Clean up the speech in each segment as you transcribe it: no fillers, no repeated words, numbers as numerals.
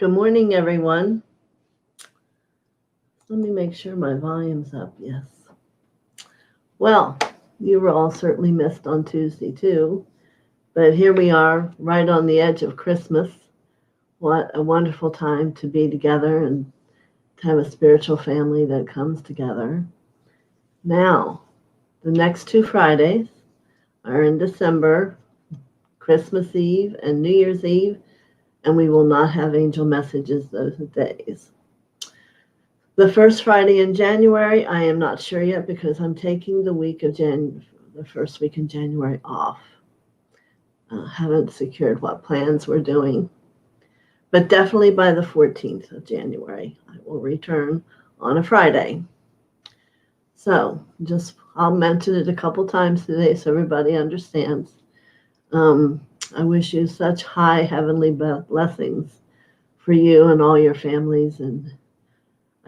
Good morning, everyone. Let me make sure my volume's up. Yes. Well, you were all certainly missed on Tuesday, too. But here we are, right on the edge of Christmas. What a wonderful time to be together and to have a spiritual family that comes together. Now, the next two Fridays are in December, Christmas Eve and New Year's Eve, and we will not have angel messages those days. The first Friday in January, I am not sure yet because I'm taking the first week in January off. Haven't secured what plans we're doing, but definitely by the 14th of January, I will return on a Friday. So I'll mention it a couple times today so everybody understands. I wish you such high heavenly blessings for you and all your families, and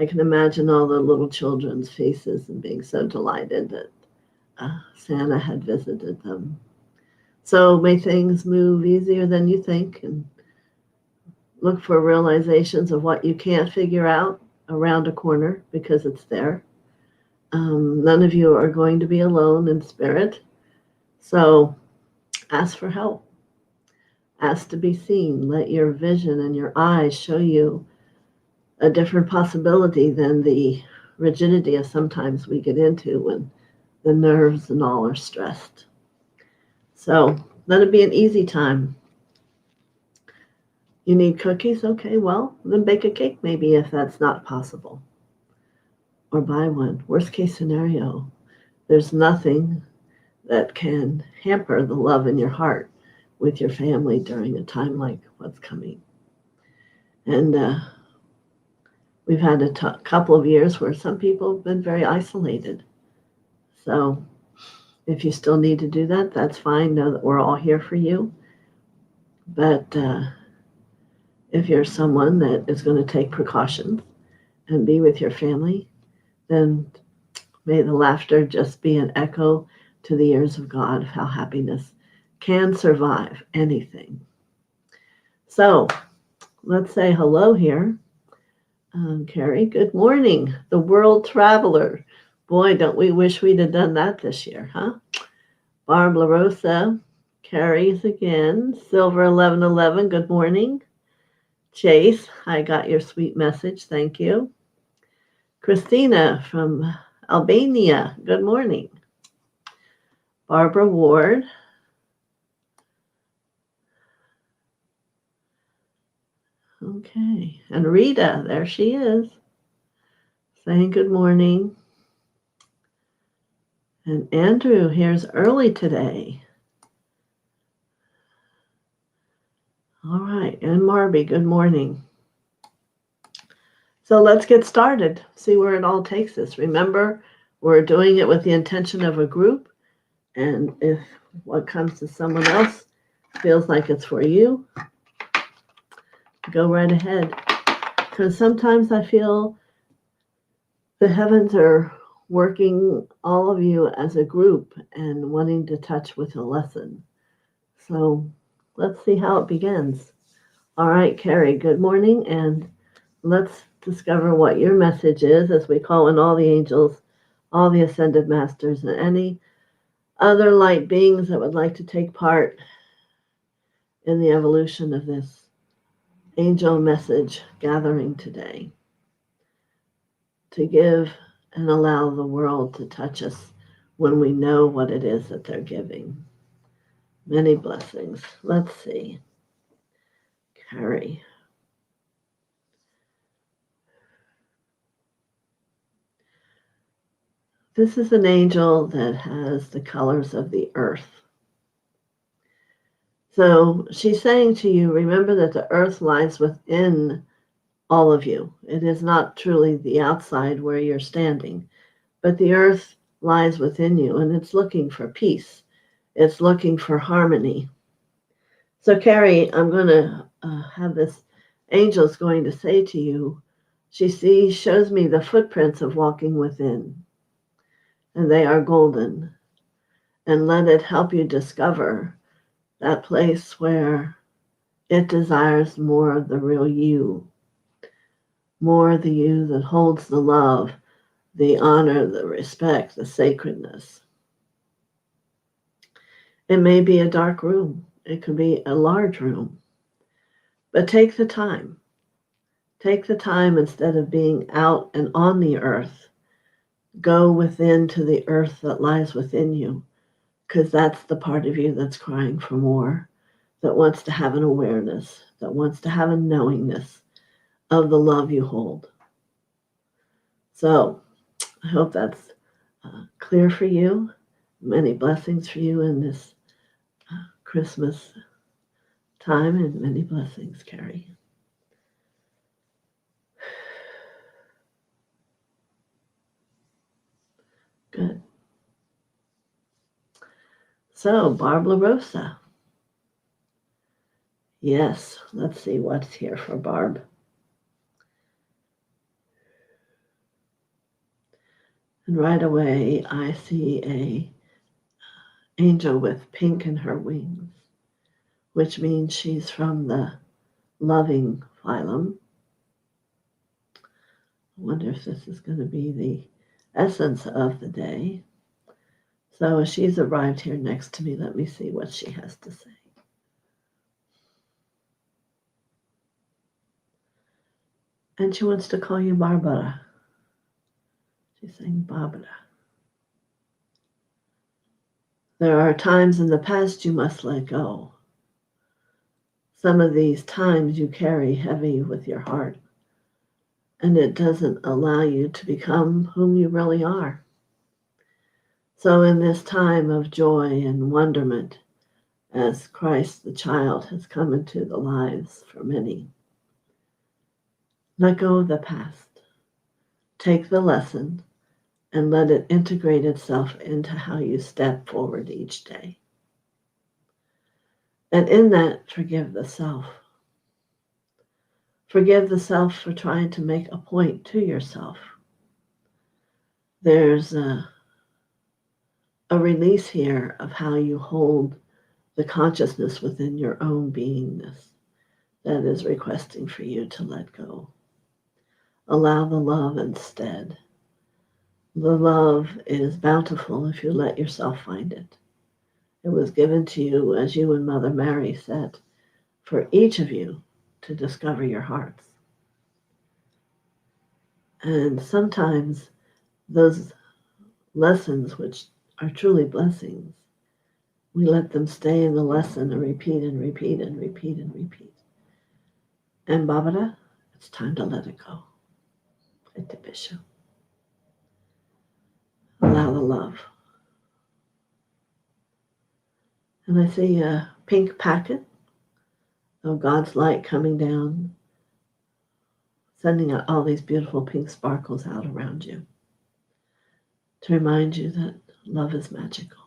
I can imagine all the little children's faces and being so delighted that Santa had visited them. So may things move easier than you think, and look for realizations of what you can't figure out around a corner because it's there. None of you are going to be alone in spirit. So ask for help. Ask to be seen. Let your vision and your eyes show you a different possibility than the rigidity of sometimes we get into when the nerves and all are stressed. So let it be an easy time. You need cookies? Okay, well, then bake a cake maybe if that's not possible. Or buy one. Worst case scenario, there's nothing that can hamper the love in your heart with your family during a time like what's coming. And we've had a couple of years where some people have been very isolated. So if you still need to do that, that's fine. Know that we're all here for you. But if you're someone that is going to take precautions and be with your family, then may the laughter just be an echo to the ears of God of how happiness can survive anything. So let's say hello here. Carrie, good morning. The world traveler. Boy, don't we wish we'd have done that this year, huh? Barb Larosa, Carrie's again. Silver 1111, good morning. Chase, I got your sweet message. Thank you. Christina from Albania, good morning. Barbara Ward. Okay, and Rita, there she is, saying good morning. And Andrew here's early today. All right, and Marby, good morning. So let's get started, see where it all takes us. Remember, we're doing it with the intention of a group, and if what comes to someone else feels like it's for you, go right ahead. Because sometimes I feel the heavens are working all of you as a group and wanting to touch with a lesson. So let's see how it begins. All right, Carrie, good morning, and let's discover what your message is as we call in all the angels, all the ascended masters, and any other light beings that would like to take part in the evolution of this angel message gathering today, to give and allow the world to touch us when we know what it is that they're giving. Many blessings. Let's see. Carrie. This is an angel that has the colors of the earth. So she's saying to you, remember that the earth lies within all of you. It is not truly the outside where you're standing, but the earth lies within you, and it's looking for peace. It's looking for harmony. So Carrie, I'm going to have this angel's going to say to you, shows me the footprints of walking within, and they are golden. And let it help you discover that place where It desires more of the real you, more of the you that holds the love, the honor, the respect, the sacredness. It may be a dark room. It could be a large room. But take the time. Take the time instead of being out and on the earth. Go within to the earth that lies within you, because that's the part of you that's crying for more, that wants to have an awareness, that wants to have a knowingness of the love you hold. So I hope that's clear for you. Many blessings for you in this Christmas time, and many blessings, Carrie. Good. So, Barb Larosa. Yes, let's see what's here for Barb. And right away, I see a angel with pink in her wings, which means she's from the loving phylum. I wonder if this is going to be the essence of the day. So she's arrived here next to me. Let me see what she has to say. And she wants to call you Barbara. She's saying Barbara. There are times in the past you must let go. Some of these times you carry heavy with your heart, and it doesn't allow you to become whom you really are. So in this time of joy and wonderment, as Christ the child has come into the lives for many, let go of the past. Take the lesson and let it integrate itself into how you step forward each day. And in that, forgive the self. Forgive the self for trying to make a point to yourself. There's a release here of how you hold the consciousness within your own beingness that is requesting for you to let go. Allow the love instead. The love is bountiful if you let yourself find it. It was given to you, as you and Mother Mary said, for each of you to discover your hearts. And sometimes those lessons, which are truly blessings, we let them stay in the lesson and repeat and repeat and repeat and repeat. And Barbara, it's time to let it go. At the bishop. Allow the love. And I see a pink packet of God's light coming down, sending out all these beautiful pink sparkles out around you to remind you that love is magical.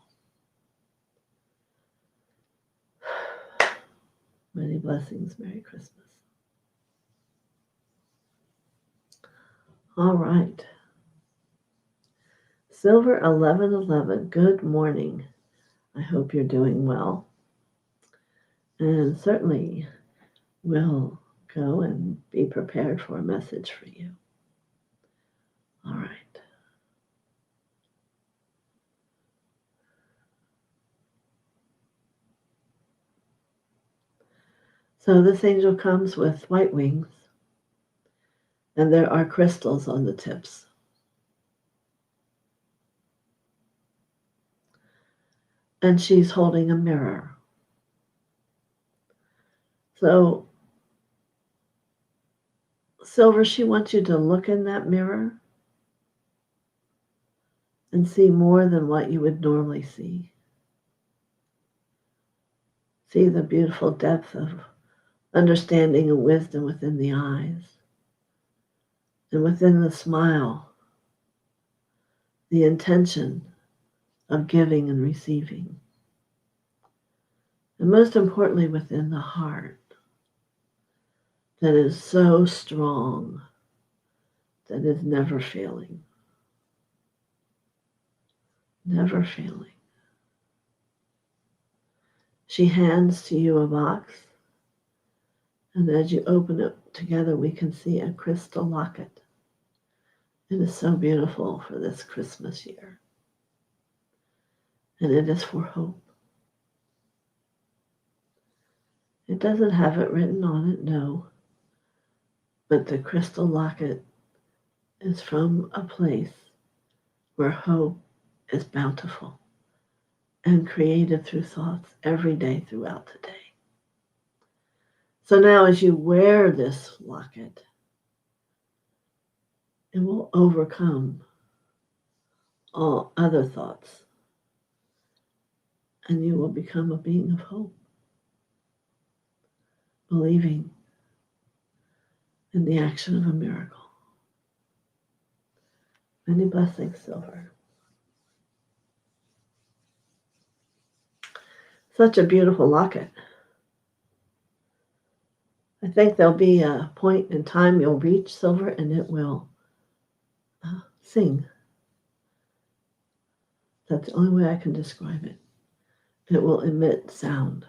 Many blessings. Merry Christmas. All right. Silver 1111, good morning. I hope you're doing well. And certainly we'll go and be prepared for a message for you. All right. So this angel comes with white wings, and there are crystals on the tips. And she's holding a mirror. So, Silver, she wants you to look in that mirror and see more than what you would normally see. See the beautiful depth of understanding and wisdom within the eyes. And within the smile, the intention of giving and receiving. And most importantly, within the heart that is so strong, that is never failing. Never failing. She hands to you a box, And as you open it together, we can see a crystal locket. It is so beautiful for this Christmas year. And it is for hope. It doesn't have it written on it, no. But the crystal locket is from a place where hope is bountiful and created through thoughts every day throughout the day. So now as you wear this locket, it will overcome all other thoughts, and you will become a being of hope, believing in the action of a miracle. Many blessings, Silver. Such a beautiful locket. I think there'll be a point in time you'll reach, Silver, and it will sing. That's the only way I can describe it. It will emit sound.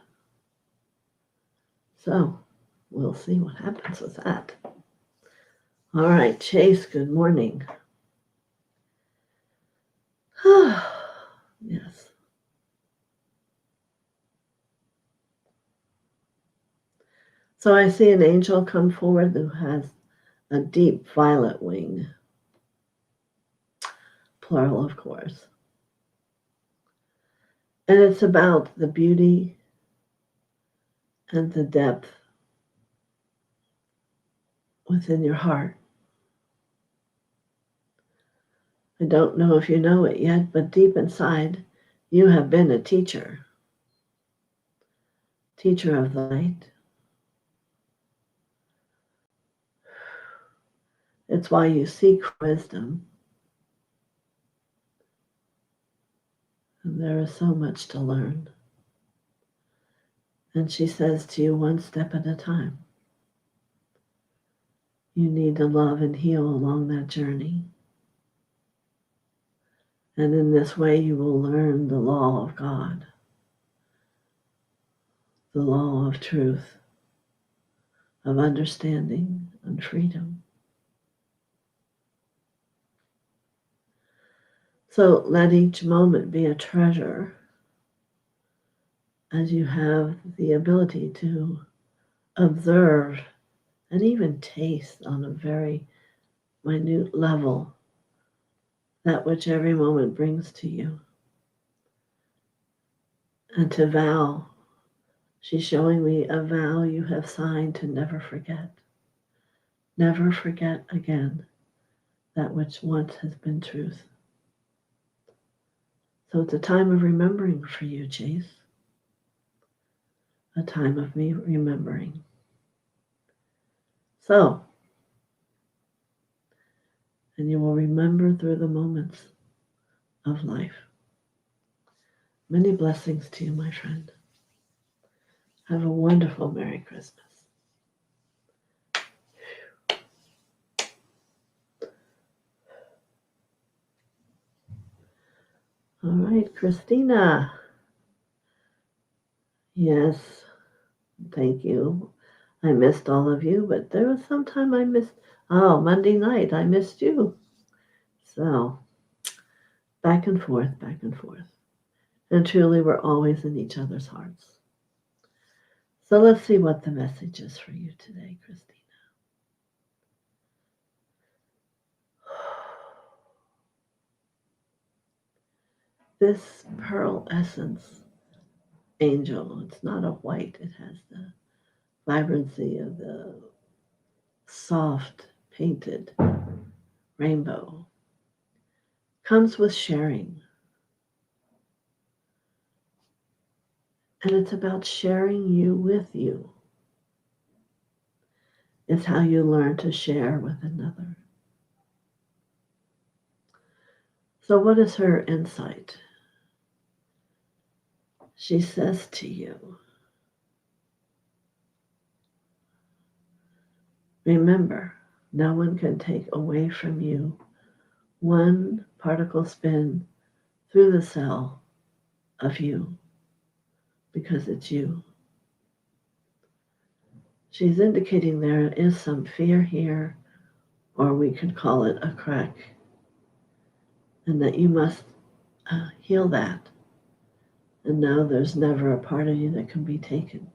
So, we'll see what happens with that. All right, Chase, good morning. Yes. So I see an angel come forward who has a deep violet wing. Plural, of course. And it's about the beauty and the depth within your heart. I don't know if you know it yet, but deep inside, you have been a teacher. Teacher of the light. It's why you seek wisdom. And there is so much to learn. And she says to you, one step at a time. You need to love and heal along that journey. And in this way, you will learn the law of God, the law of truth, of understanding and freedom. So let each moment be a treasure as you have the ability to observe and even taste on a very minute level that which every moment brings to you. And to vow, she's showing me a vow you have signed to never forget. Never forget again that which once has been truth. So it's a time of remembering for you, Chase. A time of me remembering. So, and you will remember through the moments of life. Many blessings to you, my friend. Have a wonderful Merry Christmas. All right, Christina. Yes, thank you. I missed all of you, but there was some time I missed. Oh, Monday night, I missed you. So, back and forth, back and forth. And truly, we're always in each other's hearts. So let's see what the message is for you today, Christina. This pearl essence angel, it's not a white, it has the vibrancy of the soft painted rainbow, comes with sharing. And it's about sharing you with you. It's how you learn to share with another. So what is her insight? She says to you, remember, no one can take away from you one particle spin through the cell of you because it's you. she's indicating there is some fear here, or we could call it a crack, and that you must heal that and know there's never a part of you that can be taken.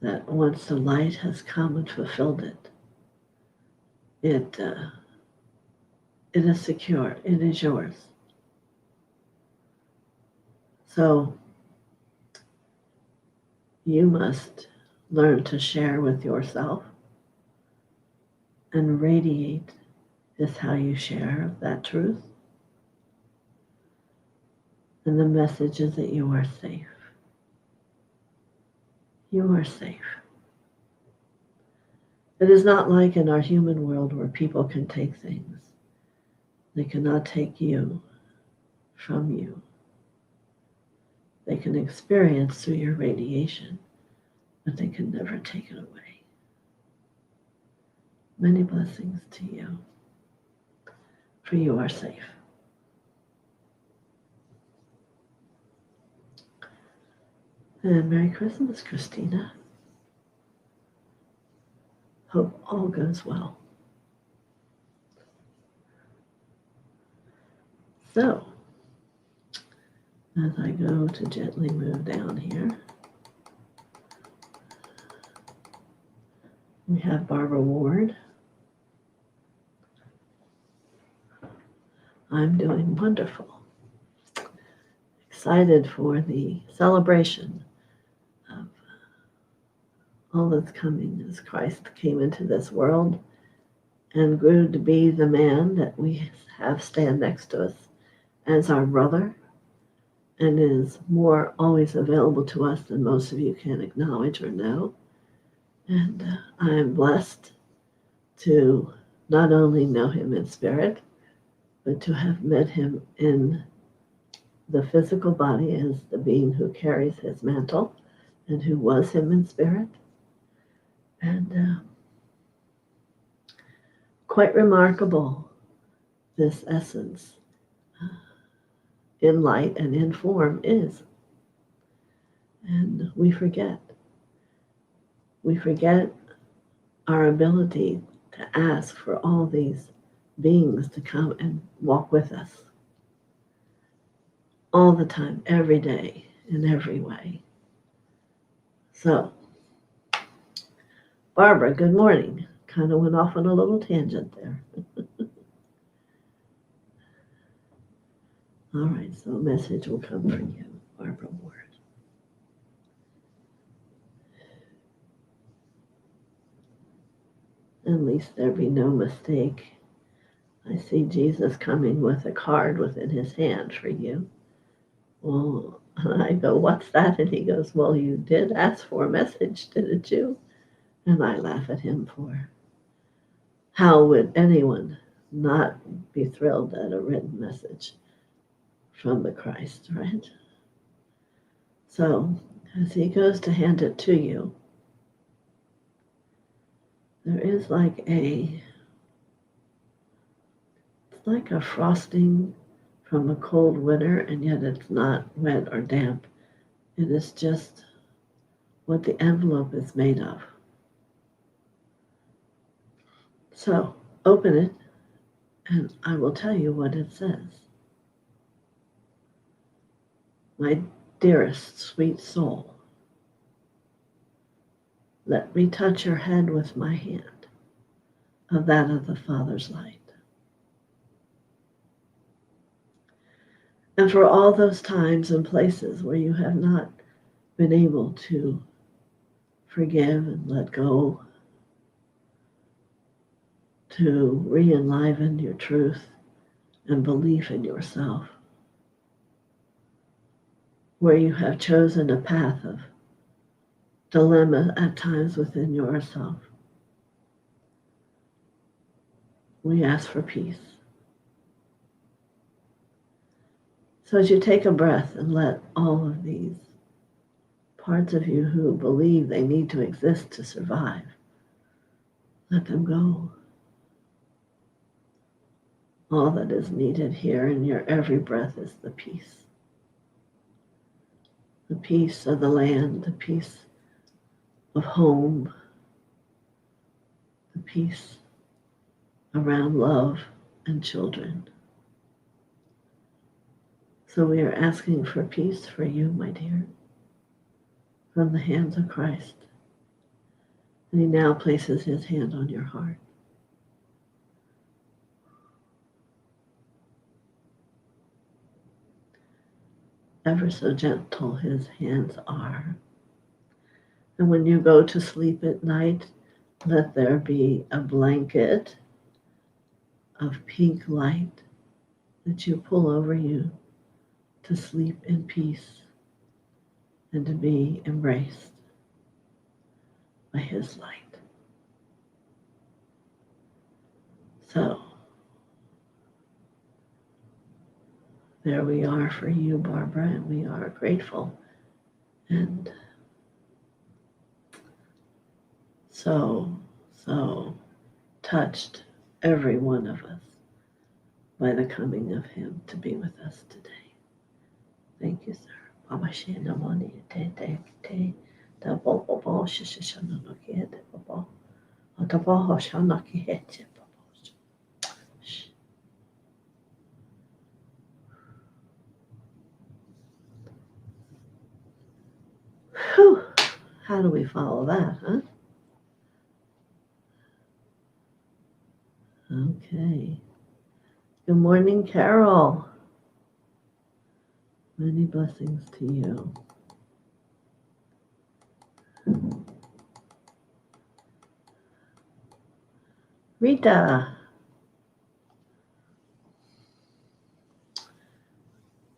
That once the light has come and fulfilled it, it is secure, it is yours. So you must learn to share with yourself, and radiate is how you share that truth. And the message is that you are safe. You are safe. It is not like in our human world where people can take things. They cannot take you from you. They can experience through your radiation, but they can never take it away. Many blessings to you, for you are safe. And Merry Christmas, Christina. Hope all goes well. So, as I go to gently move down here, we have Barbara Ward. I'm doing wonderful. Excited for the celebration of all that's coming as Christ came into this world and grew to be the man that we have stand next to us as our brother, and is more always available to us than most of you can acknowledge or know. And I am blessed to not only know him in spirit, but to have met him in the physical body as the being who carries his mantle and who was him in spirit. And quite remarkable, this essence in light and in form is. And we forget. We forget our ability to ask for all these beings to come and walk with us all the time, every day, in every way. So, Barbara, good morning. Kind of went off on a little tangent there. All right, so a message will come for you, Barbara Ward. At least there be no mistake. I see Jesus coming with a card within his hand for you. Well, I go, what's that? And he goes, well, you did ask for a message, didn't you? And I laugh at him for how would anyone not be thrilled at a written message from the Christ, right? So as he goes to hand it to you, there is like a frosting from a cold winter, and yet it's not wet or damp. It is just what the envelope is made of. So open it, and I will tell you what it says. My dearest sweet soul, let me touch your head with my hand, of that of the Father's light. And for all those times and places where you have not been able to forgive and let go, to re-enliven your truth and belief in yourself, where you have chosen a path of dilemma at times within yourself, we ask for peace. So as you take a breath and let all of these parts of you who believe they need to exist to survive, let them go. All that is needed here in your every breath is the peace. The peace of the land, the peace of home, the peace around love and children. So we are asking for peace for you, my dear, from the hands of Christ. And he now places his hand on your heart. Ever so gentle his hands are. And when you go to sleep at night, let there be a blanket of pink light that you pull over you to sleep in peace and to be embraced by his light. So, there we are for you, Barbara, and we are grateful and so touched, every one of us, by the coming of him to be with us today. Thank you, sir. Baba Shena Moni Te Te Te Da Bobo Bo Shishana no Ki Te Bobo Otabo Hoshana Ki Hete Bobo. Whew. How do we follow that, huh? Okay. Good morning, Carol. Many blessings to you. Rita.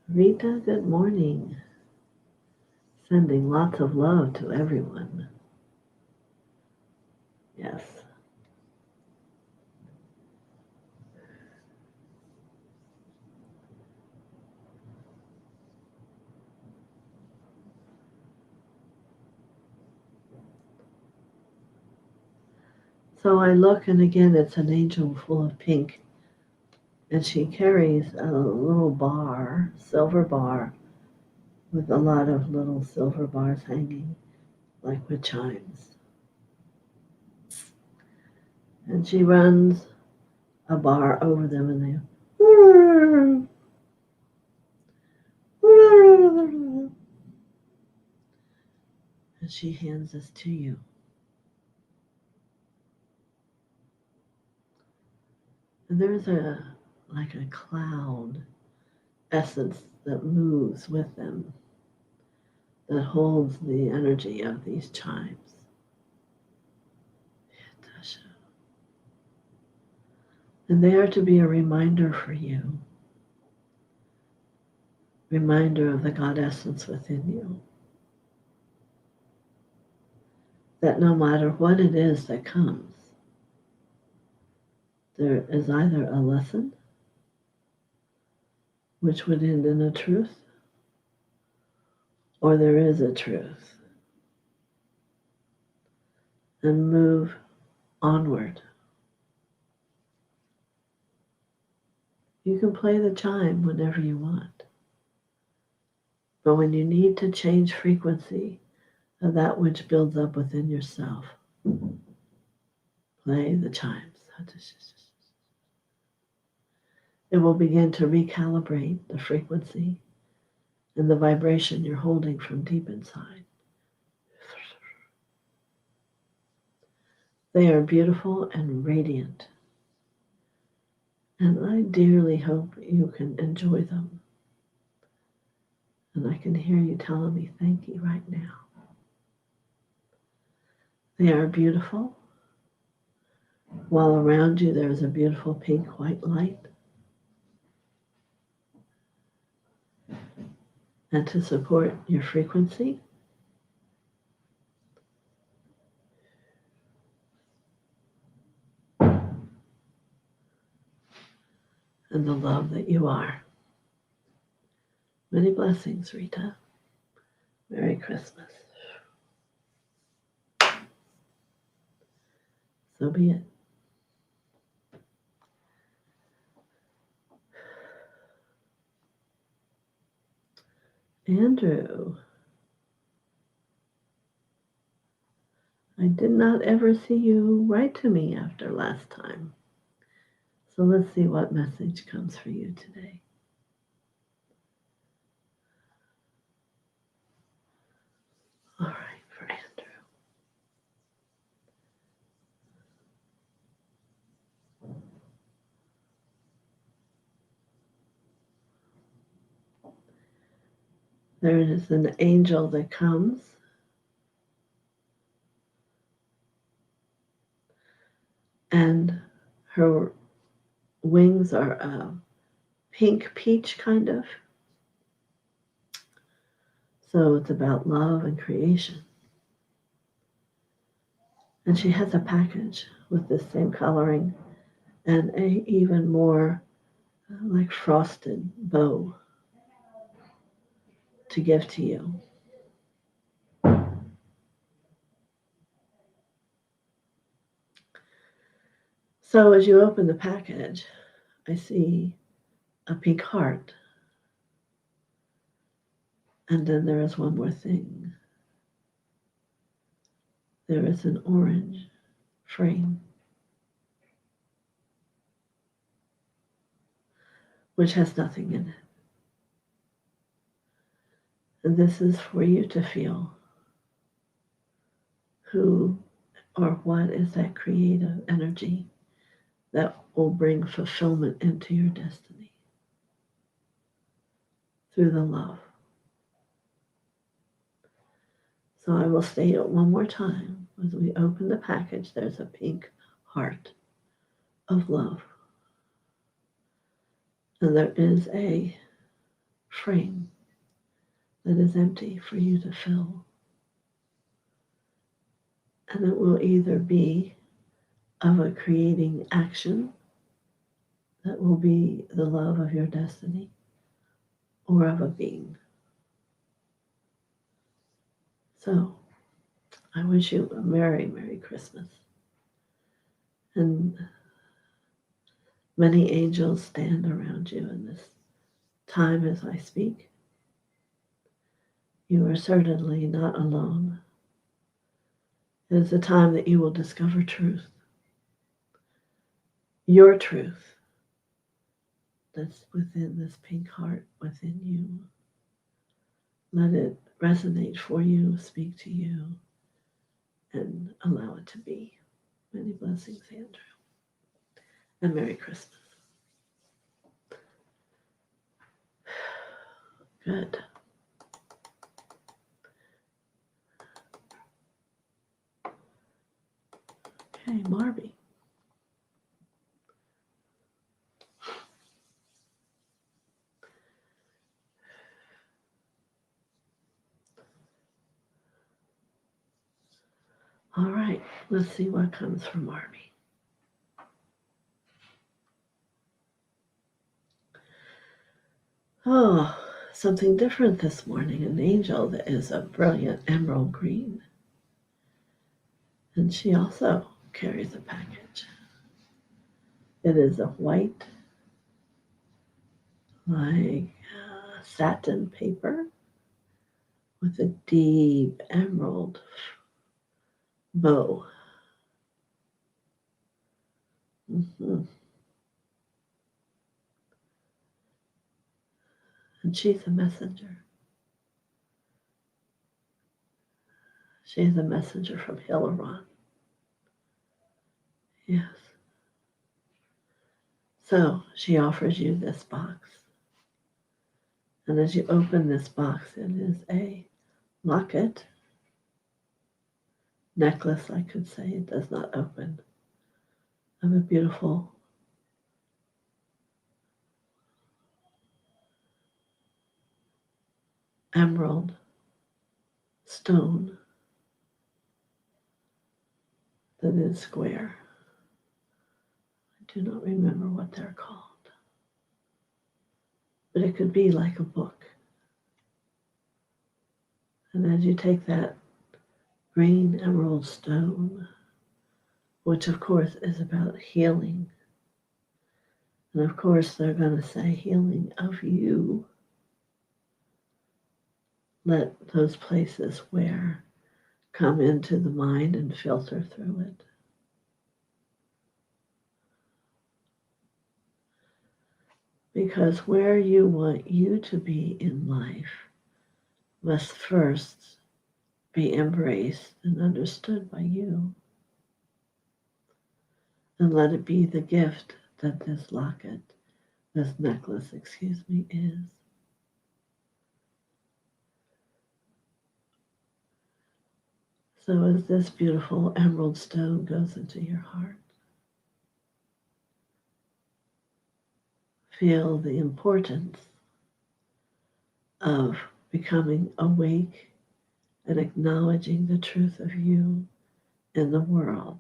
Rita, good morning. Sending lots of love to everyone. Yes. So I look, and again, it's an angel full of pink. And she carries a little bar, silver bar, with a lot of little silver bars hanging, like with chimes. And she runs a bar over them, and they and she hands this to you. And there's like a cloud essence that moves with them, that holds the energy of these chimes. And they are to be a reminder for you, reminder of the God essence within you, that no matter what it is that comes, there is either a lesson, which would end in a truth, or there is a truth, and move onward. You can play the chime whenever you want, but when you need to change frequency of that which builds up within yourself, play the chimes. It will begin to recalibrate the frequency and the vibration you're holding from deep inside. They are beautiful and radiant, and I dearly hope you can enjoy them. And I can hear you telling me thank you right now. They are beautiful. While around you there is a beautiful pink white light. And to support your frequency, and the love that you are. Many blessings, Rita. Merry Christmas. So be it. Andrew. I did not ever see you write to me after last time. So let's see what message comes for you today. All right, for Andrew. There is an angel that comes, and her wings are pink peach kind of. So it's about love and creation. And she has a package with this same coloring and a even more like frosted bow to give to you. So as you open the package, I see a pink heart. And then there is one more thing. There is an orange frame, which has nothing in it. And this is for you to feel who or what is that creative energy that will bring fulfillment into your destiny through the love. So I will state it one more time. As we open the package, there's a pink heart of love. And there is a frame that is empty for you to fill. And it will either be of a creating action that will be the love of your destiny, or of a being. So I wish you a Merry, Merry Christmas. And many angels stand around you in this time as I speak. You are certainly not alone. It is a time that you will discover truth. Your truth that's within this pink heart within you. Let it resonate for you, speak to you, and allow it to be. Many blessings, Andrew. And Merry Christmas. Good. Okay, Barbie. All right, let's see what comes from Barbie. Oh, something different this morning. An angel that is a brilliant emerald green. And she also carries a package. It is a white, like satin paper with a deep emerald bow. Mm-hmm. And she's a messenger. She's a messenger from Hilaron. Yes. So she offers you this box. And as you open this box, it is a locket, necklace, I could say. It does not open. Of a beautiful emerald stone that is square. I do not remember what they're called. But it could be like a book. And as you take that green emerald stone, which of course is about healing, and of course they're going to say healing of you, let those places where come into the mind and filter through it. Because where you want you to be in life must first be embraced and understood by you. And let it be the gift that this locket, this necklace, is. So as this beautiful emerald stone goes into your heart, feel the importance of becoming awake and acknowledging the truth of you in the world.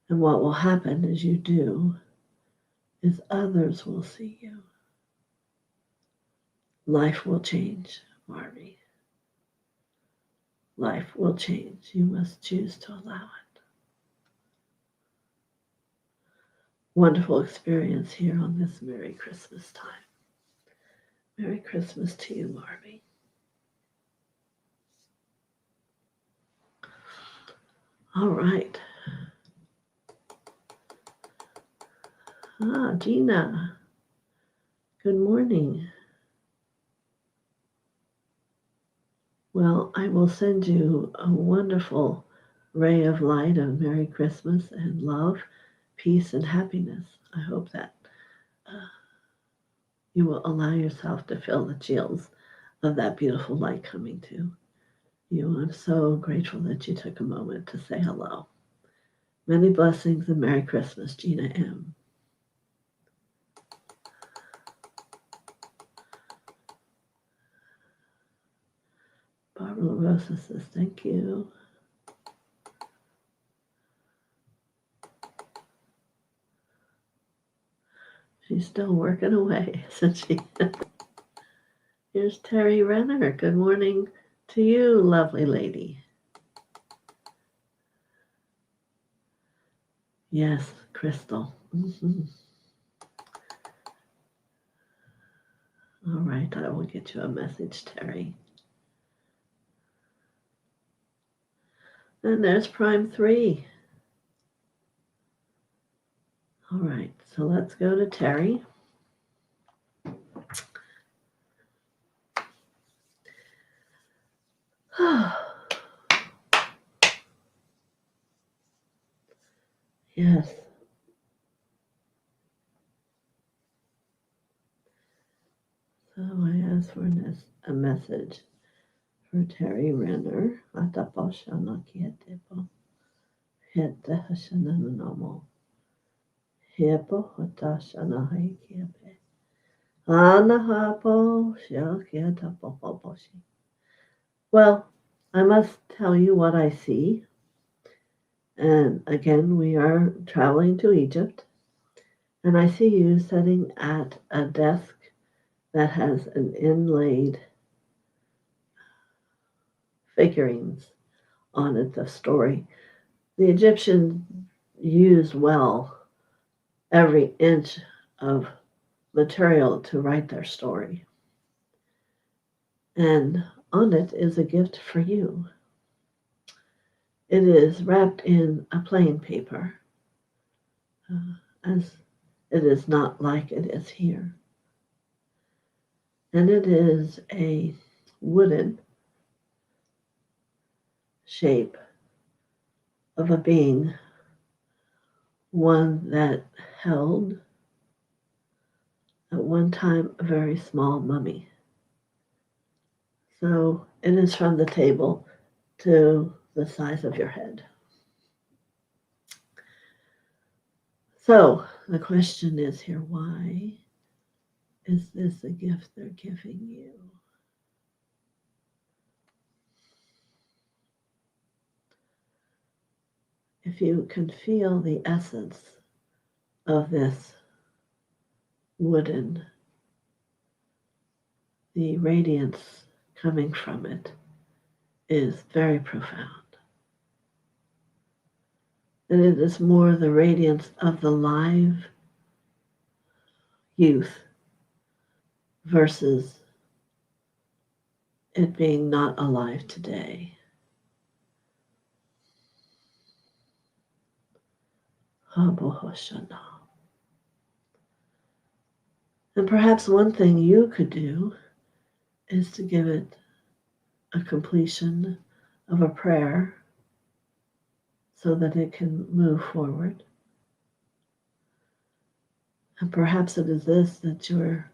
And what will happen as you do is others will see you. Life will change, Marvy. Life will change. You must choose to allow it. Wonderful experience here on this Merry Christmas time. Merry Christmas to you, Marvy. All right. Gina. Good morning. Well, I will send you a wonderful ray of light of Merry Christmas and love, peace, and happiness. I hope that you will allow yourself to feel the chills of that beautiful light coming to you. I'm so grateful that you took a moment to say hello. Many blessings and Merry Christmas, Gina M. Barb Larosa says, thank you. She's still working away, isn't she? Here's Terry Renner. Good morning to you, lovely lady. Yes, Crystal. Mm-hmm. All right, I will get you a message, Terry. And there's Prime 3. All right, so let's go to Terry. Yes. So I asked for a message for Terry Renner. Well, I must tell you what I see. And again, we are traveling to Egypt. And I see you sitting at a desk that has an inlaid figurines on it, the story. The Egyptians used well every inch of material to write their story. And on it is a gift for you. It is wrapped in a plain paper, as it is not like it is here. And it is a wooden shape of a being, one that held at one time a very small mummy. So it is from the table to the size of your head. So the question is here, why is this a gift they're giving you? If you can feel the essence of this wooden, the radiance coming from it is very profound. And it is more the radiance of the live youth versus it being not alive today. And perhaps one thing you could do is to give it a completion of a prayer so that it can move forward. And perhaps it is this that your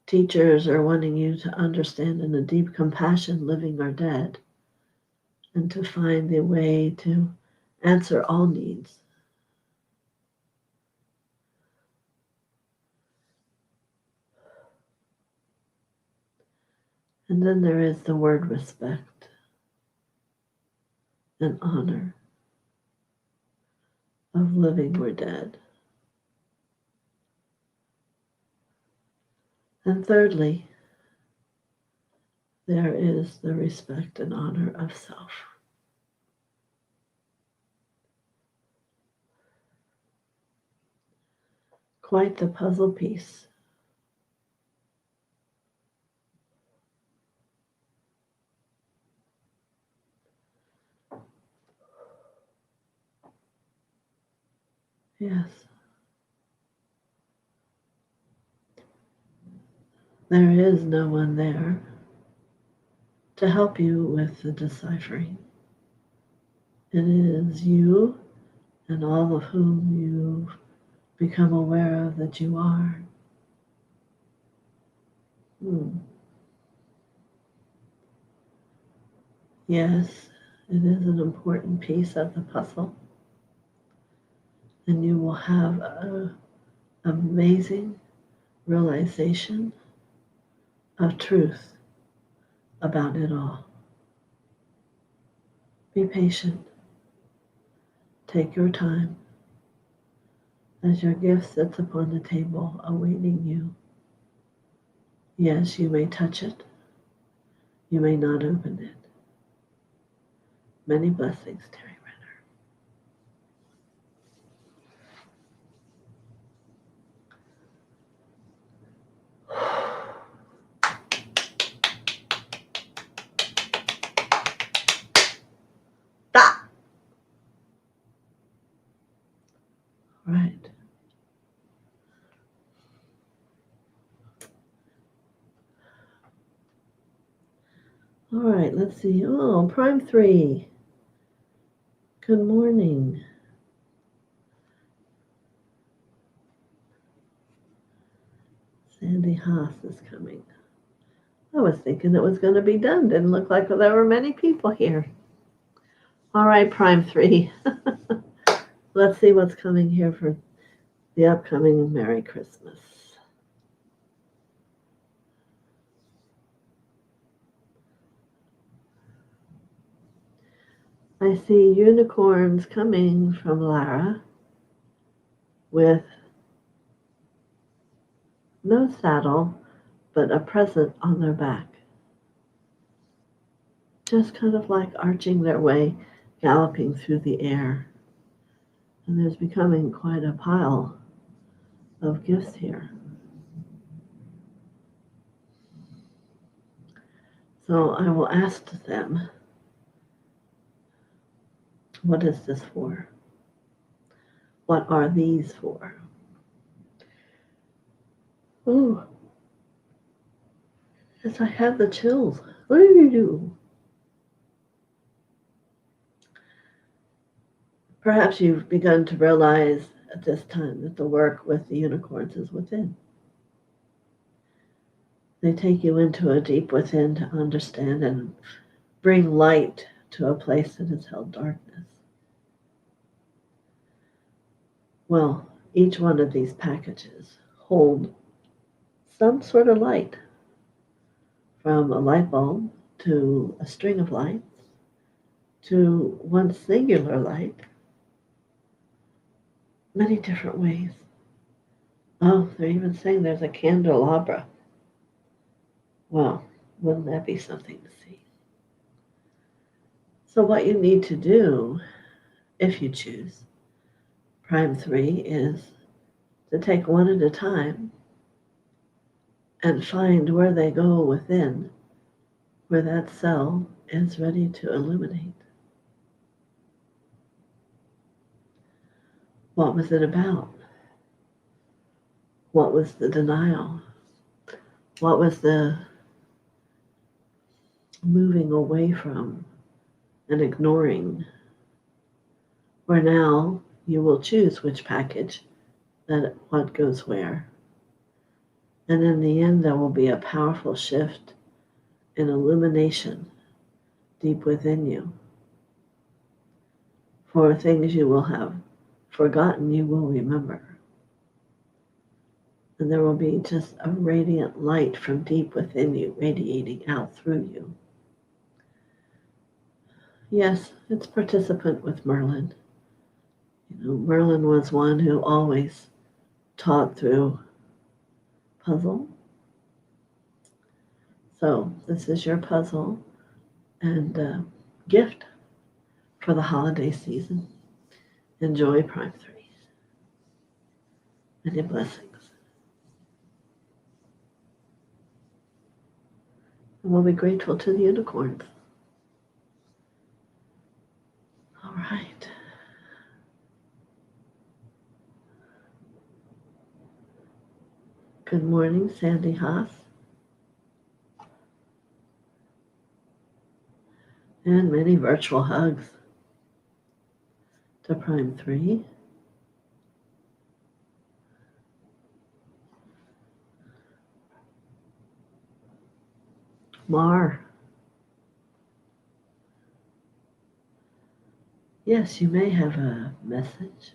teachers are wanting you to understand in a deep compassion, living or dead, and to find the way to answer all needs. And then there is the word respect and honor of living or dead. And thirdly, there is the respect and honor of self. Quite the puzzle piece. Yes. There is no one there to help you with the deciphering. It is you and all of whom you've become aware of that you are. Yes, it is an important piece of the puzzle. And you will have an amazing realization of truth about it all. Be patient. Take your time as your gift sits upon the table awaiting you. Yes, you may touch it. You may not open it. Many blessings, Terry Renner. Right. All right, let's see. Oh, Prime 3. Good morning. Sandy Haas is coming. I was thinking it was going to be done. Didn't look like there were many people here. All right, Prime 3. Let's see what's coming here for the upcoming Merry Christmas. I see unicorns coming from Lara with no saddle, but a present on their back. Just kind of like arching their way, galloping through the air. And there's becoming quite a pile of gifts here. So I will ask them, what is this for? What are these for? Oh, yes, I have the chills. What do you do? Perhaps you've begun to realize at this time that the work with the unicorns is within. They take you into a deep within to understand and bring light to a place that has held darkness. Well, each one of these packages hold some sort of light, from a light bulb to a string of lights to one singular light, many different ways. Oh, they're even saying there's a candelabra. Well, wouldn't that be something to see? So what you need to do, if you choose, Prime 3, is to take one at a time and find where they go within where that cell is ready to illuminate. What was it about? What was the denial? What was the moving away from and ignoring? Where now you will choose which package, that what goes where. And in the end, there will be a powerful shift in illumination deep within you. For things you will have forgotten, you will remember. And there will be just a radiant light from deep within you, radiating out through you. Yes, it's participant with Merlin. Merlin was one who always taught through puzzle. So this is your puzzle and gift for the holiday season. Enjoy Prime 3. Many blessings. And we'll be grateful to the unicorns. All right. Good morning, Sandy Haas. And many virtual hugs to Prime 3. Mar. Yes, you may have a message.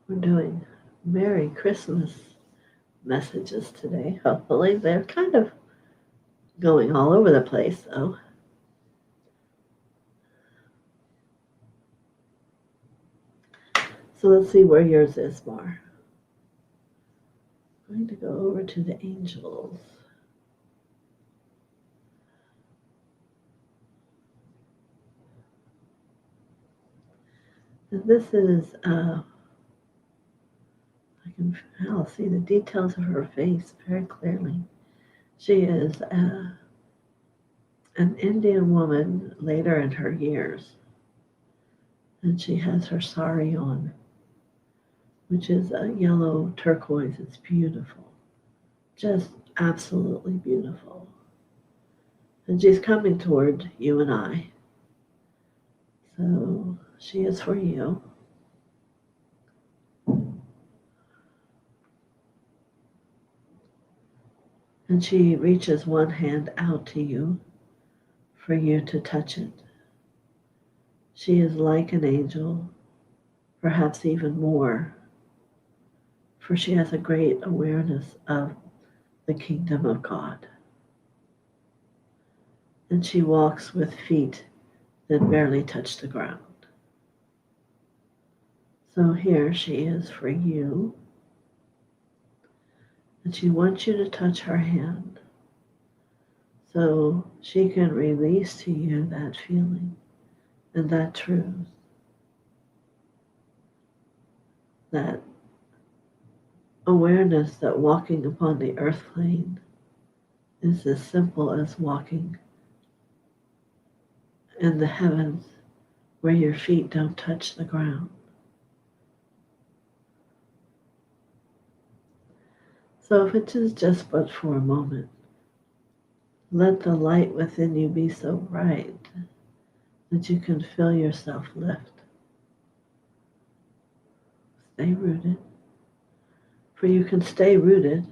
We're doing Merry Christmas messages today. Hopefully they're kind of going all over the place, though. So let's see where yours is, Mar. I'm going to go over to the angels. And this is, I'll see the details of her face very clearly. She is an Indian woman later in her years. And she has her sari on, which is a yellow turquoise. It's beautiful. Just absolutely beautiful. And she's coming toward you and I. So she is for you. And she reaches one hand out to you for you to touch it. She is like an angel, perhaps even more, for she has a great awareness of the kingdom of God. And she walks with feet that barely touch the ground. So here she is for you. And she wants you to touch her hand so she can release to you that feeling and that truth. That awareness that walking upon the earth plane is as simple as walking in the heavens where your feet don't touch the ground. So if it is just but for a moment, let the light within you be so bright that you can feel yourself lift. Stay rooted, for you can stay rooted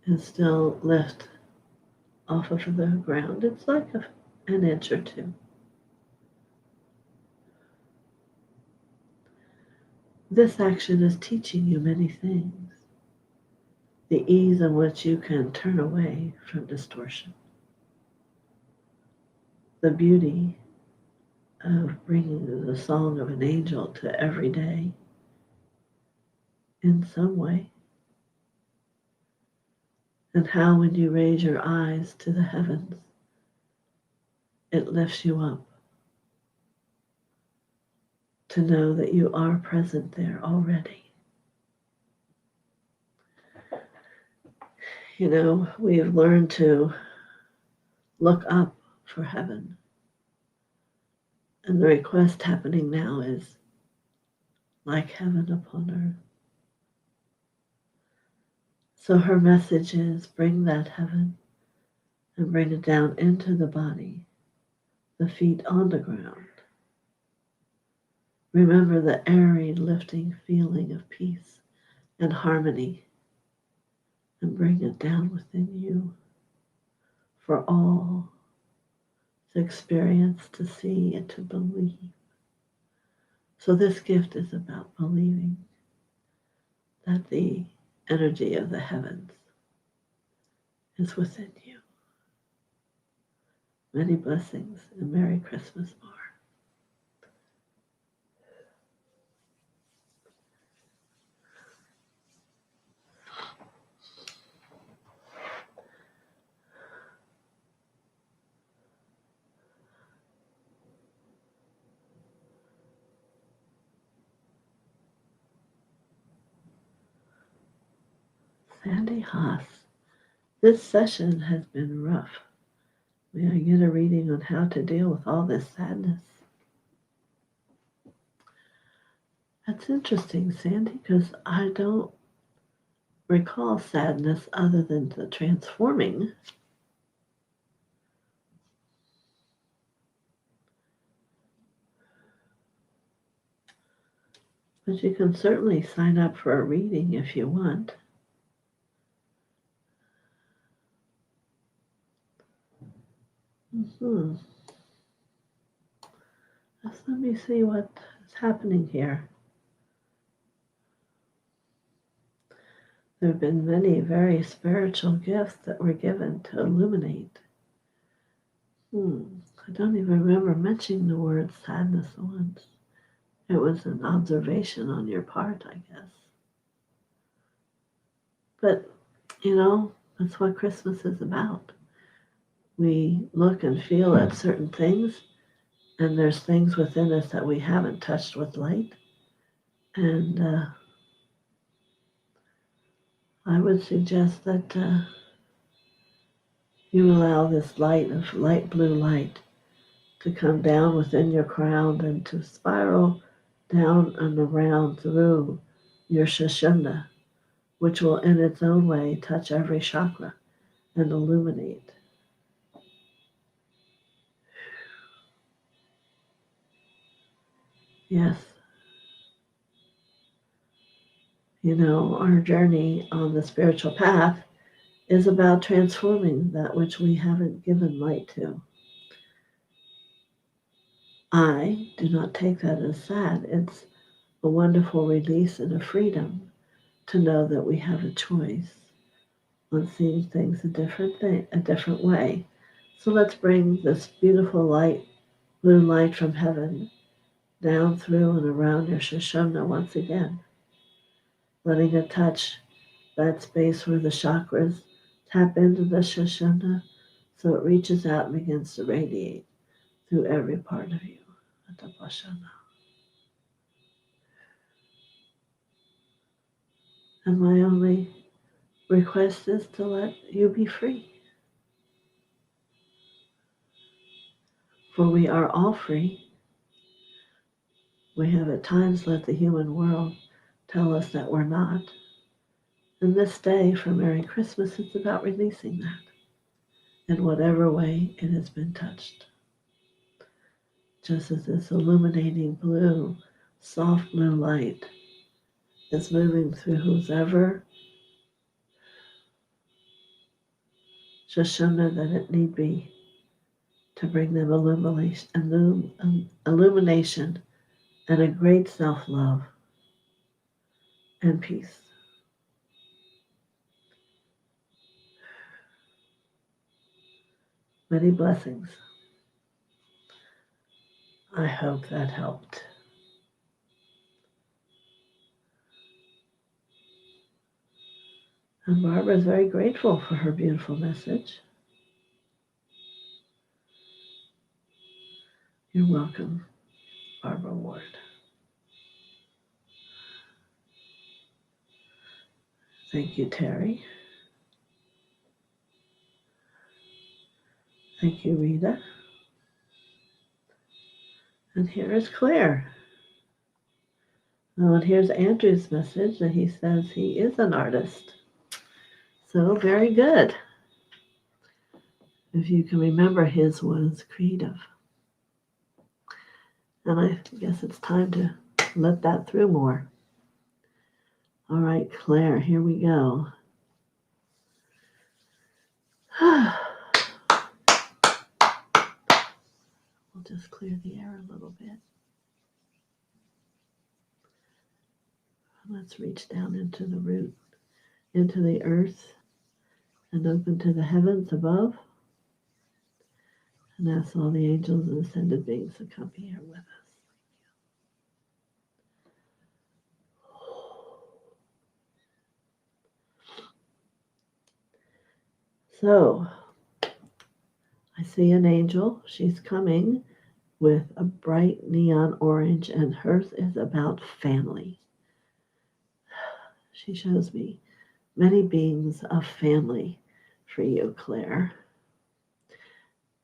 and still lift off of the ground. It's like an inch or two. This action is teaching you many things. The ease in which you can turn away from distortion. The beauty of bringing the song of an angel to every day in some way. And how when you raise your eyes to the heavens, it lifts you up to know that you are present there already. we've learned to look up for heaven. And the request happening now is like heaven upon earth. So her message is bring that heaven and bring it down into the body, the feet on the ground. Remember the airy, lifting feeling of peace and harmony, and bring it down within you for all to experience, to see, and to believe. So this gift is about believing that the energy of the heavens is within you. Many blessings and Merry Christmas, Barb. Sandy Haas, this session has been rough. May I get a reading on how to deal with all this sadness? That's interesting, Sandy, because I don't recall sadness other than the transforming. But you can certainly sign up for a reading if you want. Just let me see what is happening here. There have been many very spiritual gifts that were given to illuminate. I don't even remember mentioning the word sadness once. It was an observation on your part, I guess. But, that's what Christmas is about. We look and feel at certain things, and there's things within us that we haven't touched with light. And I would suggest that you allow this light of light blue light to come down within your crown and to spiral down and around through your Shashunda, which will in its own way touch every chakra and illuminate. Yes. Our journey on the spiritual path is about transforming that which we haven't given light to. I do not take that as sad. It's a wonderful release and a freedom to know that we have a choice on seeing things a different way. So let's bring this beautiful light, blue light from heaven, down through and around your Shoshana once again, letting it touch that space where the chakras tap into the Shoshana so it reaches out and begins to radiate through every part of you. And my only request is to let you be free. For we are all free. We have at times let the human world tell us that we're not. And this day for Merry Christmas is about releasing that in whatever way it has been touched. Just as this illuminating blue, soft blue light is moving through whoever Shoshana that it need be to bring them illumination and a great self-love and peace. Many blessings. I hope that helped. And Barbara is very grateful for her beautiful message. You're welcome, Barbara Ward. Thank you, Terry. Thank you, Rita. And here is Claire. Oh, and here's Andrew's message that he says he is an artist. So very good. If you can remember, his was creative. And I guess it's time to let that through more. All right, Claire, here we go. We'll just clear the air a little bit. Let's reach down into the root, into the earth, and open to the heavens above. And ask all the angels and ascended beings to come here with us. So, I see an angel. She's coming with a bright neon orange, and hers is about family. She shows me many beings of family for you, Claire.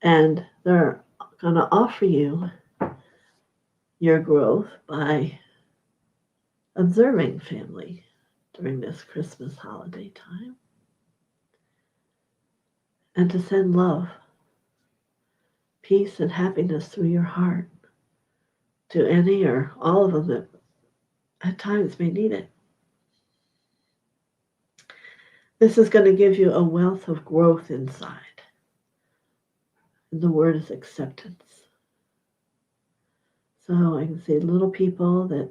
And they're going to offer you your growth by observing family during this Christmas holiday time. And to send love, peace, and happiness through your heart to any or all of them that at times may need it. This is going to give you a wealth of growth inside. And the word is acceptance. So I can see little people that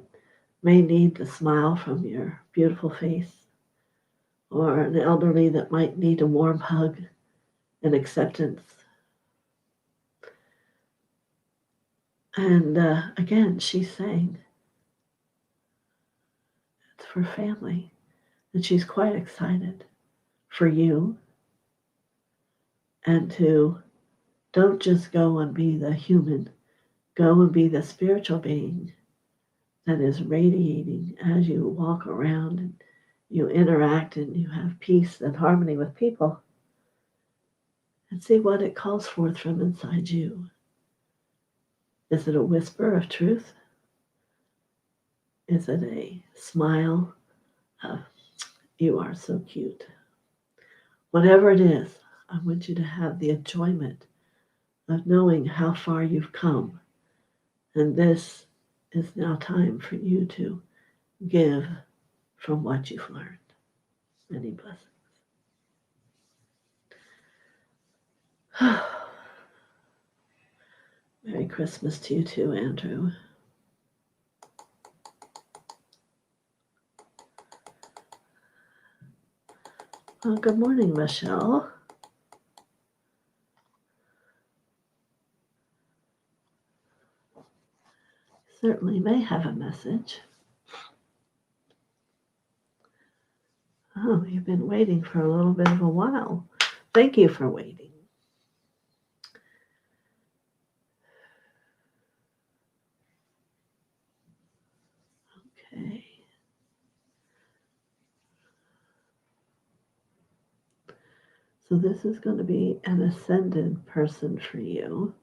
may need the smile from your beautiful face, or an elderly that might need a warm hug and acceptance. And again, she's saying it's for family, and she's quite excited for you, and to don't just go and be the human, go and be the spiritual being that is radiating as you walk around and you interact and you have peace and harmony with people, and see what it calls forth from inside you. Is it a whisper of truth? Is it a smile of, you are so cute? Whatever it is, I want you to have the enjoyment of knowing how far you've come. And this is now time for you to give from what you've learned. Many blessings. Merry Christmas to you too, Andrew. Well, good morning, Michelle. Certainly may have a message. Oh, you've been waiting for a little bit of a while. Thank you for waiting. Okay. So this is going to be an ascended person for you.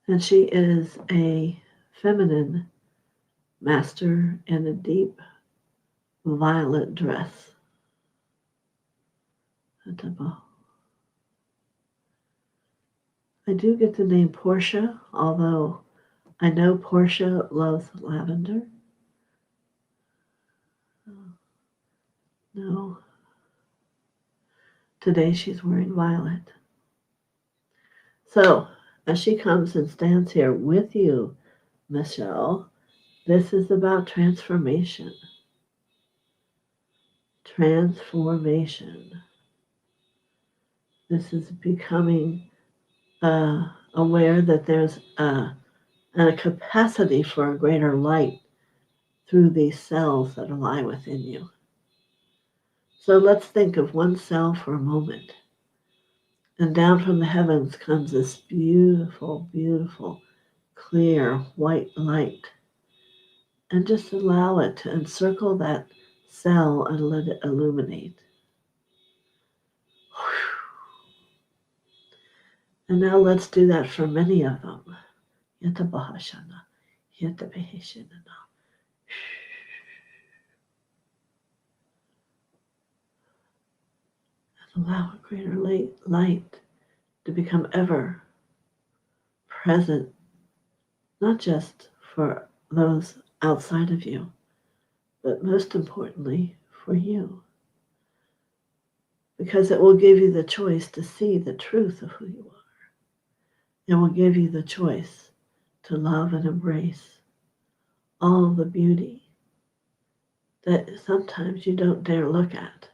And she is a feminine master in a deep violet dress. I do get the name Portia, although I know Portia loves lavender. No. Today she's wearing violet. So, as she comes and stands here with you, Michelle, this is about transformation. Transformation. This is becoming aware that there's a capacity for a greater light through these cells that lie within you. So let's think of one cell for a moment. And down from the heavens comes this beautiful, beautiful, clear white light. And just allow it to encircle that cell and let it illuminate. And now let's do that for many of them. Yata Bahashana, Yata Beheshana. And allow a greater light to become ever present, not just for those outside of you, but most importantly for you. Because it will give you the choice to see the truth of who you are. It will give you the choice to love and embrace all the beauty that sometimes you don't dare look at.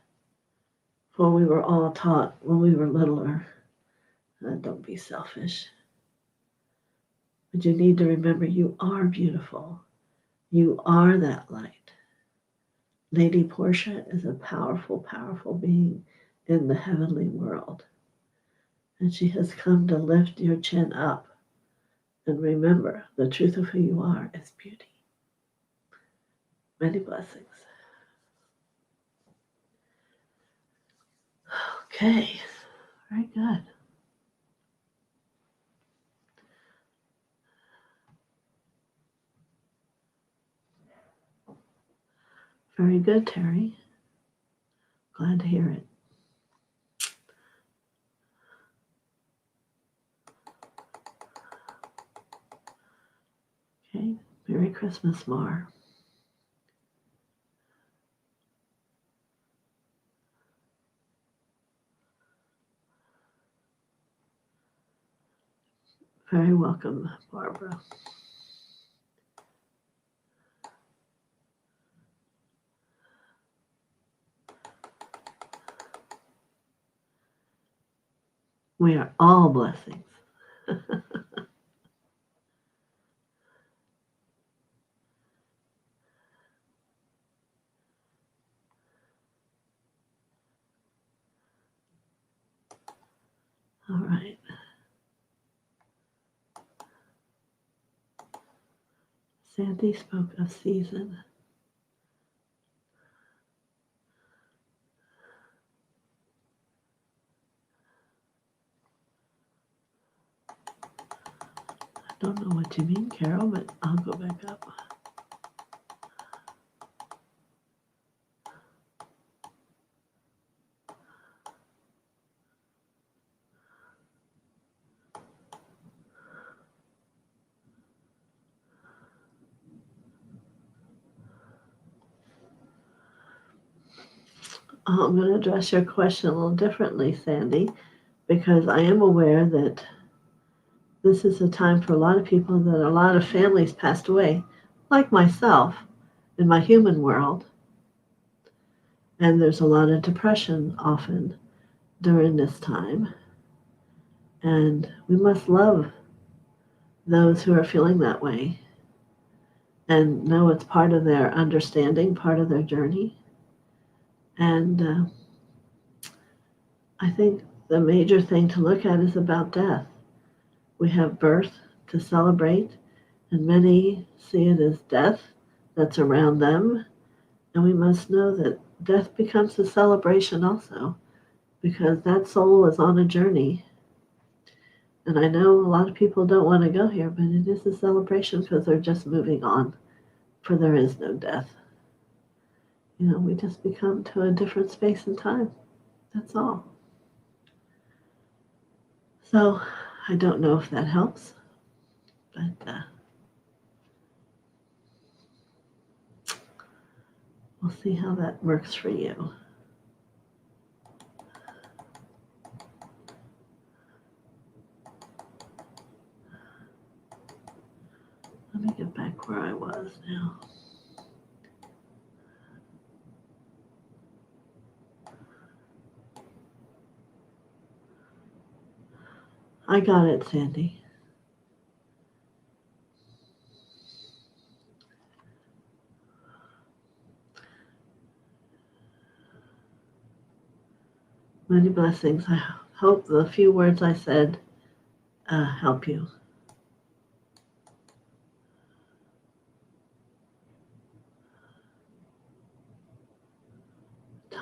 For we were all taught when we were littler, don't be selfish. But you need to remember you are beautiful. You are that light. Lady Portia is a powerful, powerful being in the heavenly world. And she has come to lift your chin up. And remember, the truth of who you are is beauty. Many blessings. Okay, very good. Very good, Terry. Glad to hear it. Okay, Merry Christmas, Mar. Very welcome, Barbara. We are all blessings. All right. Sandy spoke of season. I don't know what you mean, Carol, but I'll go back up. I'm going to address your question a little differently, Sandy, because I am aware that this is a time for a lot of people that a lot of families passed away, like myself, in my human world. And there's a lot of depression often during this time. And we must love those who are feeling that way and know it's part of their understanding, part of their journey. And I think the major thing to look at is about death. We have birth to celebrate, and many see it as death that's around them. And we must know that death becomes a celebration also, because that soul is on a journey. And I know a lot of people don't want to go here, but it is a celebration because they're just moving on, for there is no death. You know, we just become to a different space and time. That's all. So I don't know if that helps, but we'll see how that works for you. Let me get back where I was now. I got it, Sandy. Many blessings. I hope the few words I said help you.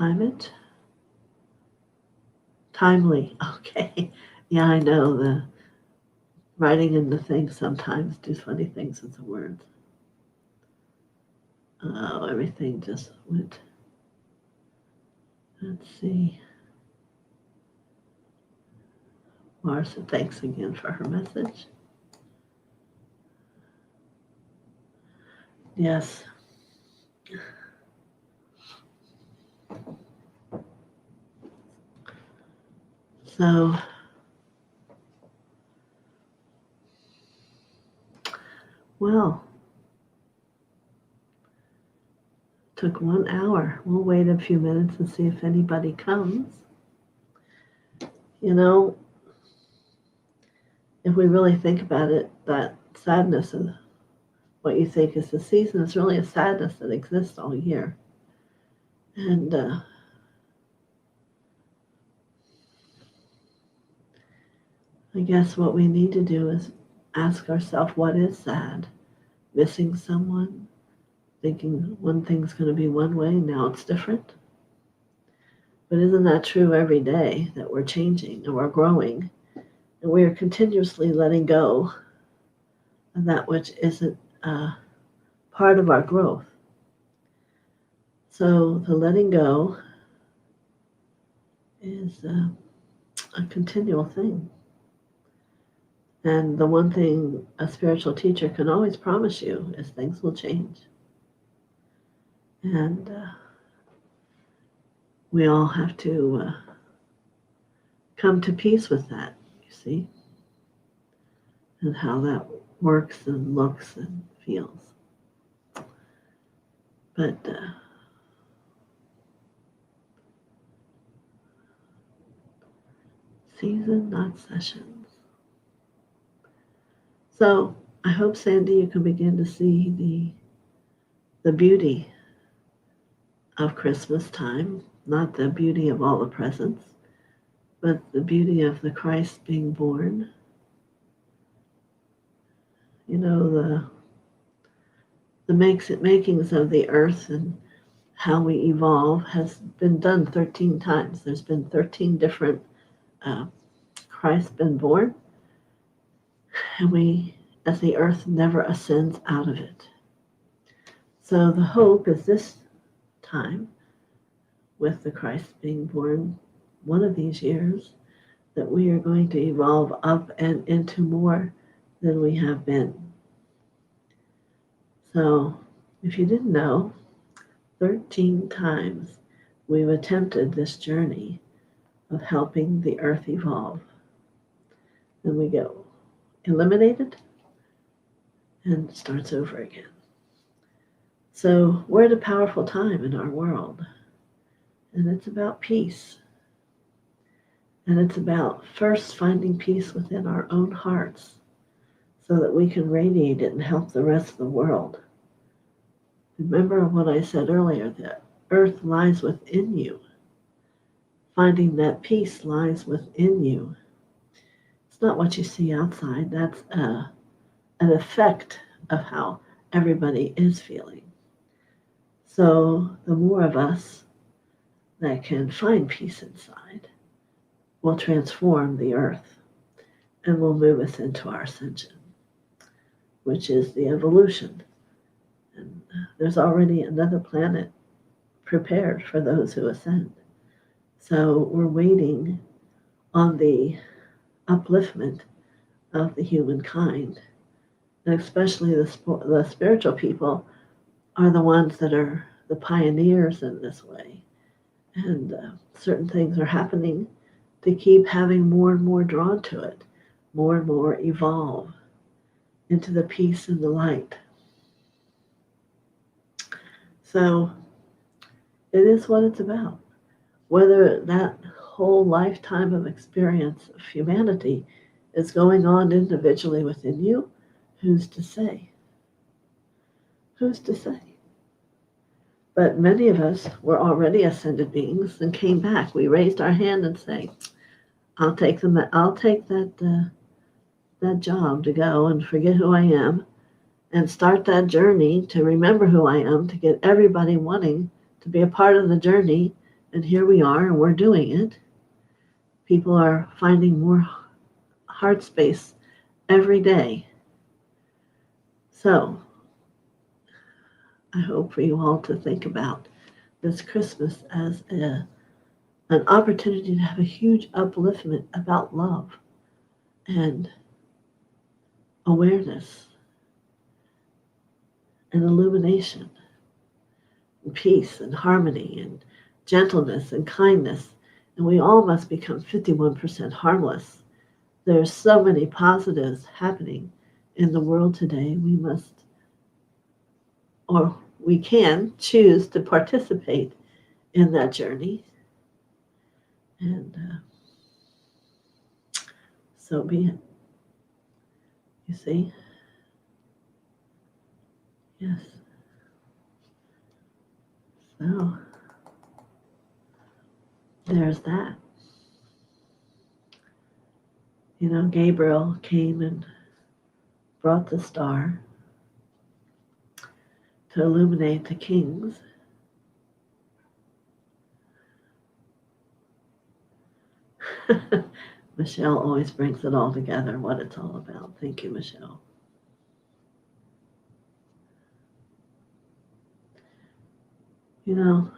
time it? Timely. Okay. Yeah, I know the writing in the thing sometimes do funny things with the words. Oh, everything just went. Let's see. Marcia, thanks again for her message. Yes. So, well, took 1 hour. We'll wait a few minutes and see if anybody comes. You know, if we really think about it, that sadness of what you think is the season is really a sadness that exists all year. And I guess what we need to do is ask ourselves, what is sad? Missing someone? Thinking one thing's going to be one way, now it's different? But isn't that true every day, that we're changing and we're growing and we are continuously letting go of that which isn't part of our growth? So the letting go is a continual thing. And the one thing a spiritual teacher can always promise you is things will change. And we all have to come to peace with that, you see, and how that works and looks and feels. But season, not sessions. So I hope, Sandy, you can begin to see the beauty of Christmas time, not the beauty of all the presents, but the beauty of the Christ being born. You know, the makings of the earth and how we evolve has been done 13 times. There's been 13 different Christ been born, and we, as the earth, never ascends out of it. So the hope is this time, with the Christ being born one of these years, that we are going to evolve up and into more than we have been. So if you didn't know, 13 times we've attempted this journey of helping the earth evolve. Then we go eliminated and it starts over again. So we're at a powerful time in our world, and it's about peace. And it's about first finding peace within our own hearts so that we can radiate it and help the rest of the world. Remember what I said earlier, that earth lies within you. Finding that peace lies within you. It's not what you see outside. That's an effect of how everybody is feeling. So the more of us that can find peace inside will transform the earth and will move us into our ascension, which is the evolution. And there's already another planet prepared for those who ascend. So we're waiting on the upliftment of the humankind, and especially the spiritual people are the ones that are the pioneers in this way. And certain things are happening to keep having more and more drawn to it, more and more evolve into the peace and the light. So it is what it's about. Whether that whole lifetime of experience of humanity is going on individually within you, who's to say? Who's to say? But many of us were already ascended beings and came back. We raised our hand and say, I'll take that job to go and forget who I am and start that journey to remember who I am, to get everybody wanting to be a part of the journey And here we are, and we're doing it. People are finding more heart space every day. So I hope for you all to think about this Christmas as an opportunity to have a huge upliftment about love and awareness and illumination and peace and harmony and gentleness and kindness. And we all must become 51% harmless. There's so many positives happening in the world today. We must, or we can choose to participate in that journey. And so be it. You see? Yes. So there's that. You know, Gabriel came and brought the star to illuminate the kings. Michelle always brings it all together, what it's all about. Thank you, Michelle. You know,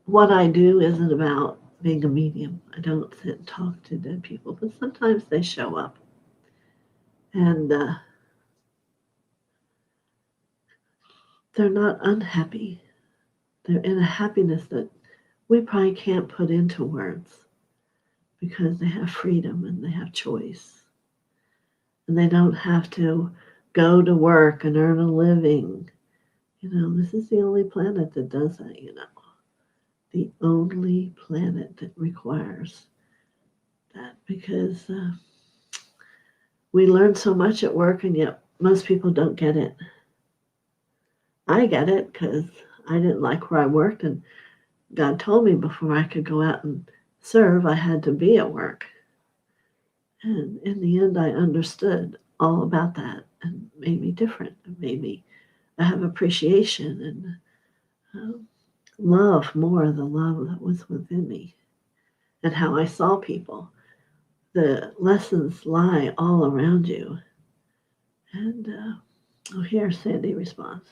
what I do isn't about being a medium. I don't sit and talk to dead people, but sometimes they show up. And they're not unhappy. They're in a happiness that we probably can't put into words because they have freedom and they have choice. And they don't have to go to work and earn a living. You know, this is the only planet that does that, you know. The only planet that requires that because we learn so much at work and yet most people don't get it. I get it because I didn't like where I worked and God told me before I could go out and serve, I had to be at work. And in the end, I understood all about that and made me different. It made me have appreciation and love more of the love that was within me and how I saw people. The lessons lie all around you. And here Sandy responds.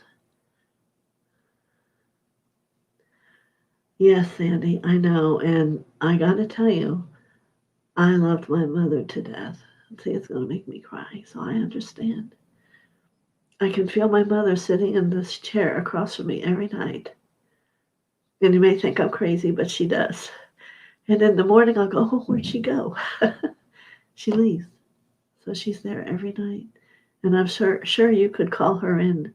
Yes, Sandy, I know. And I got to tell you, I loved my mother to death. See, it's going to make me cry, so I understand. I can feel my mother sitting in this chair across from me every night. And you may think I'm crazy, but she does. And in the morning, I'll go, oh, where'd she go? She leaves. So she's there every night. And I'm sure you could call her in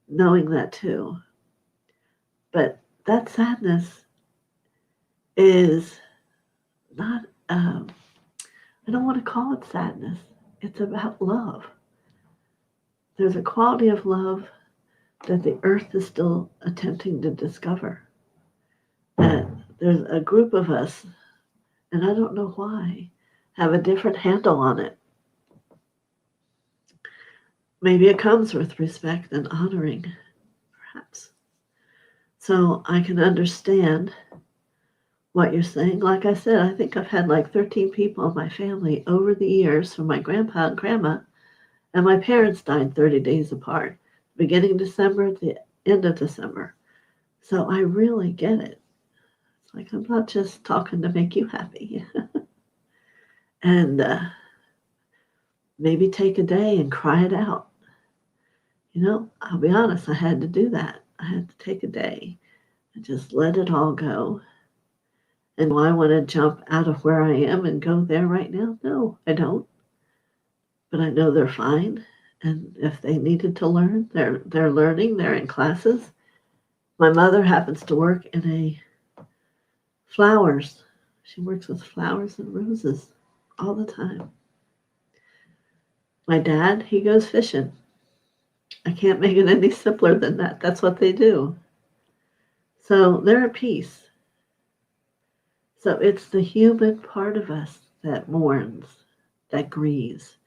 knowing that too. But that sadness is not, I don't want to call it sadness. It's about love. There's a quality of love that the earth is still attempting to discover. And there's a group of us, and I don't know why, have a different handle on it. Maybe it comes with respect and honoring, perhaps. So I can understand what you're saying. Like I said, I think I've had like 13 people in my family over the years from my grandpa and grandma, and my parents died 30 days apart, beginning of December at the end of December. So I really get it. It's like I'm not just talking to make you happy. And maybe take a day and cry it out. You know, I'll be honest, I had to do that. I had to take a day and just let it all go. And do I want to jump out of where I am and go there right now? No, I don't. But I know they're fine. And if they needed to learn, they're learning. They're in classes. My mother happens to work in a flowers. She works with flowers and roses all the time. My dad, he goes fishing. I can't make it any simpler than that. That's what they do. So they're at peace. So it's the human part of us that mourns, that grieves.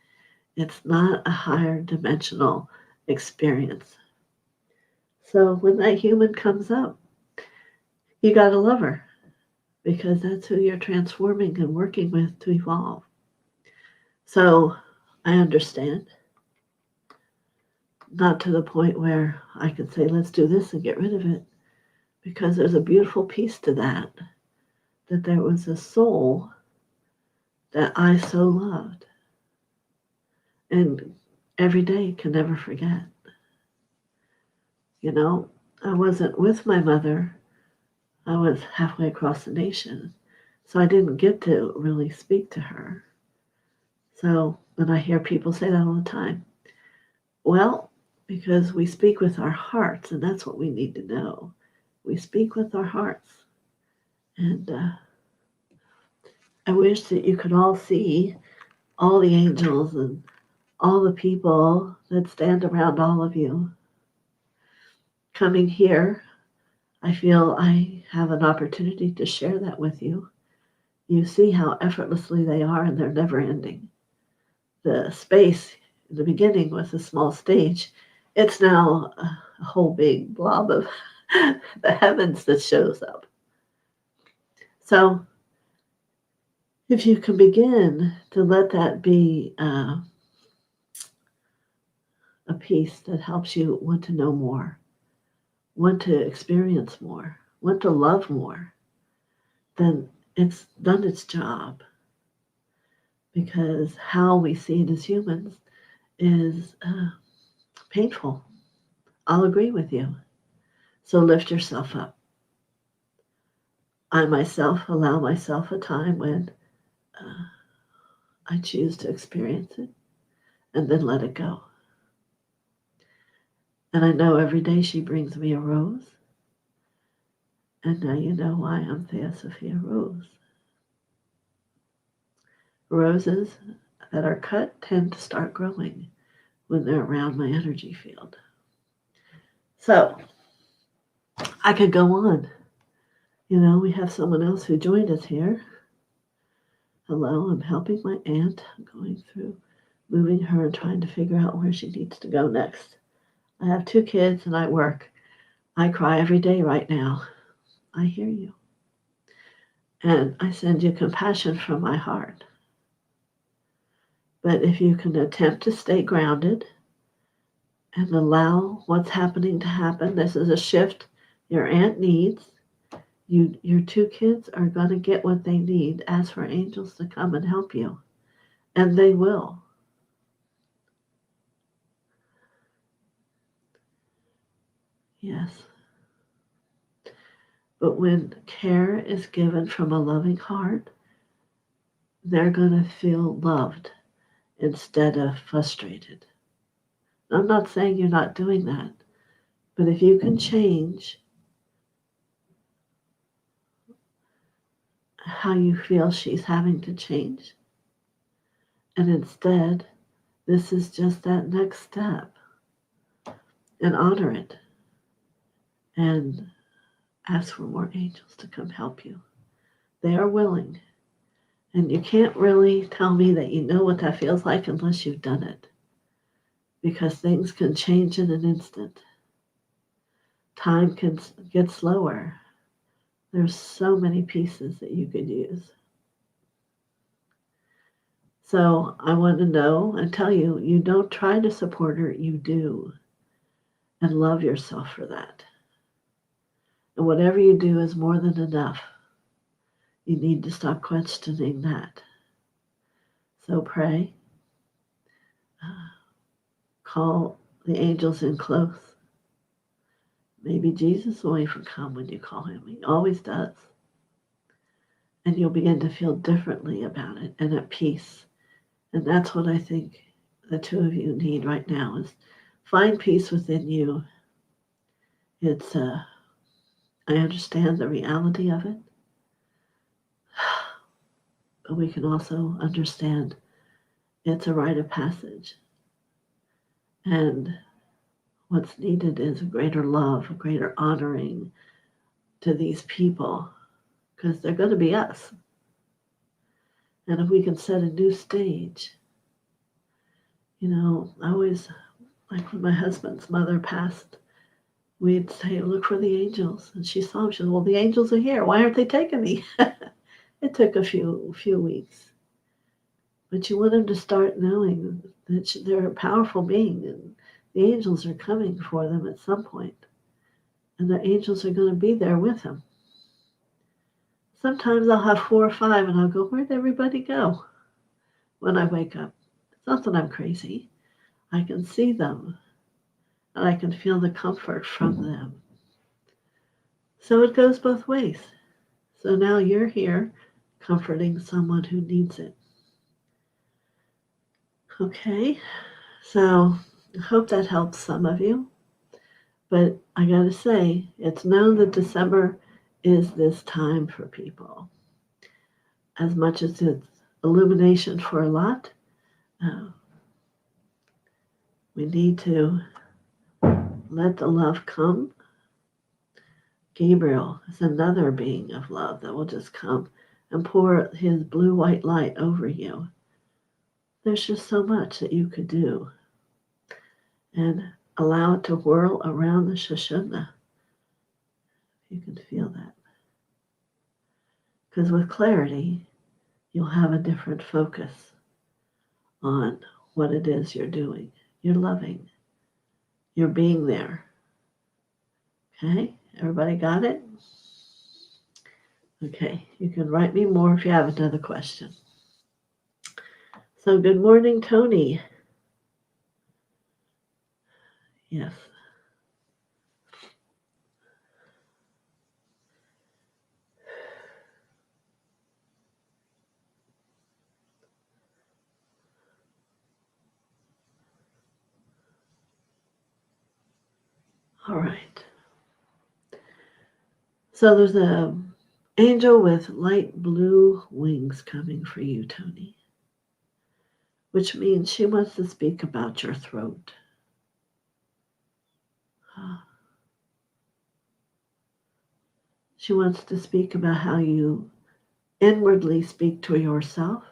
It's not a higher dimensional experience. So when that human comes up, You got to love her because that's who you're transforming and working with to evolve. So I understand. Not to the point where I could say, let's do this and get rid of it, because there's a beautiful piece to that there was a soul that I so loved and every day can never forget. You know, I wasn't with my mother. I was halfway across the nation, so I didn't get to really speak to her. So, and I hear people say that all the time. Well, because we speak with our hearts, and that's what we need to know. We speak with our hearts. And I wish that you could all see all the angels and all the people that stand around all of you. Coming here, I feel I have an opportunity to share that with you. You see how effortlessly they are, and they're never ending. The space in the beginning was a small stage. It's now a whole big blob of the heavens that shows up. So if you can begin to let that be a piece that helps you want to know more, want to experience more, want to love more, then it's done its job. Because how we see it as humans is painful. I'll agree with you. So lift yourself up. I myself allow myself a time when I choose to experience it and then let it go. And I know every day she brings me a rose. And now you know why I'm TheoSophia Rose. Roses that are cut tend to start growing when they're around my energy field. So I could go on. You know, we have someone else who joined us here. Hello, I'm helping my aunt. I'm going through moving her and trying to figure out where she needs to go next. I have 2 kids and I work. I cry every day right now. I hear you. And I send you compassion from my heart. But if you can attempt to stay grounded and allow what's happening to happen, this is a shift your aunt needs. Your 2 kids are going to get what they need. Ask for angels to come and help you. And they will. Yes. But when care is given from a loving heart, they're going to feel loved instead of frustrated. I'm not saying you're not doing that, but if you can change how you feel she's having to change, and instead, this is just that next step, and honor it, and ask for more angels to come help you. They are willing, and you can't really tell me that you know what that feels like unless you've done it, because things can change in an instant. Time can get slower. There's so many pieces that you could use. So I want to know and tell you, you don't try to support her, you do. And love yourself for that. And whatever you do is more than enough. You need to stop questioning that. So pray. Call the angels in close. Maybe Jesus will even come when you call him. He always does. And you'll begin to feel differently about it and at peace. And that's what I think the 2 of you need right now is find peace within you. It's, I understand the reality of it. But we can also understand it's a rite of passage. And what's needed is a greater love, a greater honoring to these people, because they're going to be us. And if we can set a new stage, you know, I always, like when my husband's mother passed, we'd say, look for the angels. And she saw them. She said, well, the angels are here. Why aren't they taking me? It took a few weeks. But you want them to start knowing that they're a powerful being and the angels are coming for them at some point. And the angels are going to be there with them. Sometimes I'll have 4 or 5 and I'll go, where'd everybody go? When I wake up. It's not that I'm crazy. I can see them and I can feel the comfort from them. So it goes both ways. So now you're here comforting someone who needs it. Okay, so I hope that helps some of you. But I gotta say, it's known that December is this time for people. As much as it's illumination for a lot, we need to let the love come. Gabriel is another being of love that will just come and pour his blue-white light over you. There's just so much that you could do. And allow it to whirl around the Shoshana. You can feel that. Because with clarity, you'll have a different focus on what it is you're doing. You're loving. You're being there. Okay? Everybody got it? Okay. You can write me more if you have another question. So good morning, Tony. Yes. All right. So there's an angel with light blue wings coming for you, Tony, which means she wants to speak about your throat. She wants to speak about how you inwardly speak to yourself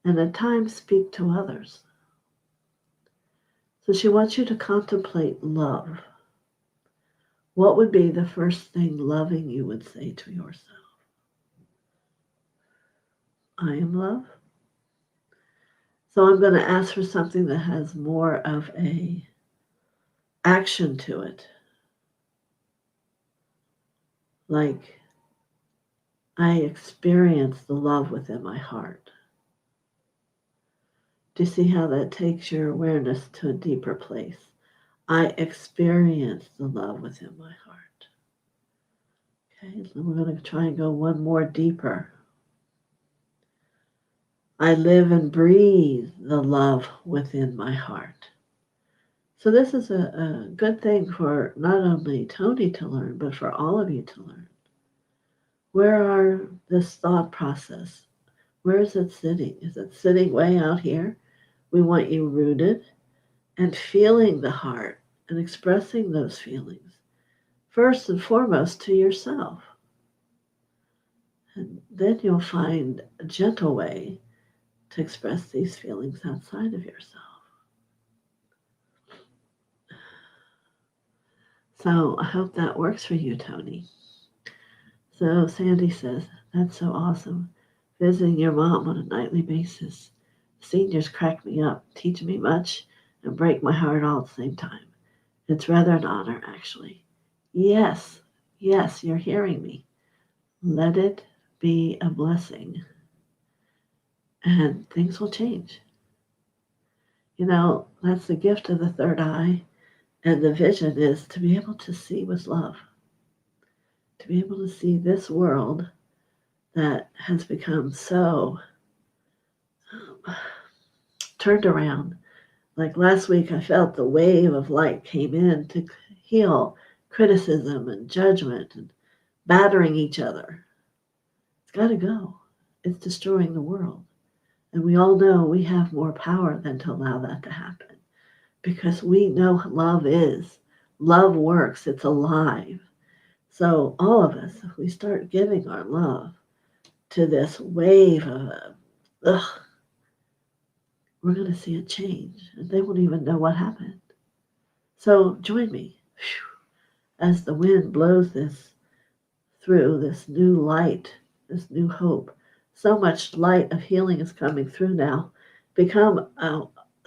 and at times speak to others. So she wants you to contemplate love. What would be the first thing loving you would say to yourself? I am love. So I'm going to ask for something that has more of a action to it. Like, I experience the love within my heart. Do you see how that takes your awareness to a deeper place? I experience the love within my heart. Okay, so we're going to try and go one more deeper. I live and breathe the love within my heart. So this is a good thing for not only Tony to learn, but for all of you to learn. Where are this thought process? Where is it sitting? Is it sitting way out here? We want you rooted and feeling the heart and expressing those feelings. First and foremost to yourself. And then you'll find a gentle way to express these feelings outside of yourself. So I hope that works for you, Tony. So Sandy says, that's so awesome. Visiting your mom on a nightly basis. Seniors crack me up, teach me much, and break my heart all at the same time. It's rather an honor, actually. Yes, you're hearing me. Let it be a blessing. And things will change. You know, that's the gift of the third eye. And the vision is to be able to see with love. To be able to see this world that has become so turned around. Like last week, I felt the wave of light came in to heal criticism and judgment and battering each other. It's got to go. It's destroying the world. And we all know we have more power than to allow that to happen. Because we know love is. Love works. It's alive. So all of us, if we start giving our love to this wave of, we're going to see a change. And they won't even know what happened. So join me. as the wind blows this through, this new light, this new hope. So much light of healing is coming through now. Become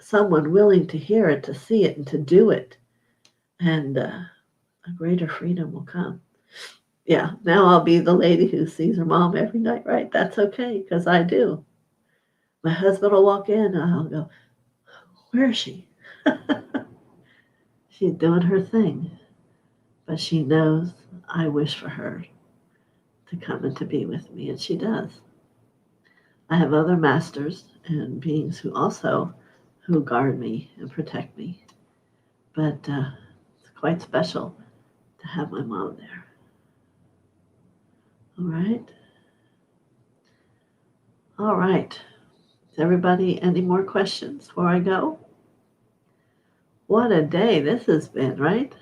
someone willing to hear it, to see it, and to do it. And a greater freedom will come. Yeah, now I'll be the lady who sees her mom every night, right? That's okay, because I do. My husband will walk in, and I'll go, where is she? She's doing her thing. But she knows I wish for her to come and to be with me, and she does. I have other masters and beings who guard me and protect me. But it's quite special to have my mom there. All right. All right. Does everybody any more questions before I go? What a day this has been, right?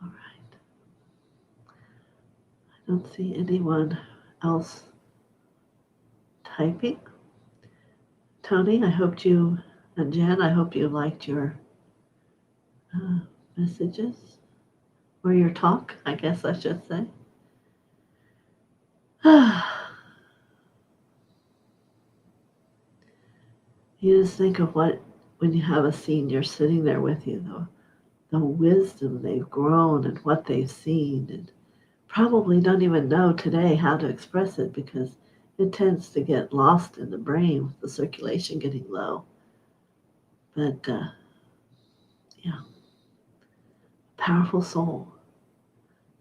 All right. I don't see anyone else typing. Tony, I hope you, and Jen, I hope you liked your messages, or your talk, I guess I should say. You just think of what, when you have a senior sitting there with you, the wisdom they've grown and what they've seen, and probably don't even know today how to express it because it tends to get lost in the brain with the circulation getting low. But yeah, powerful soul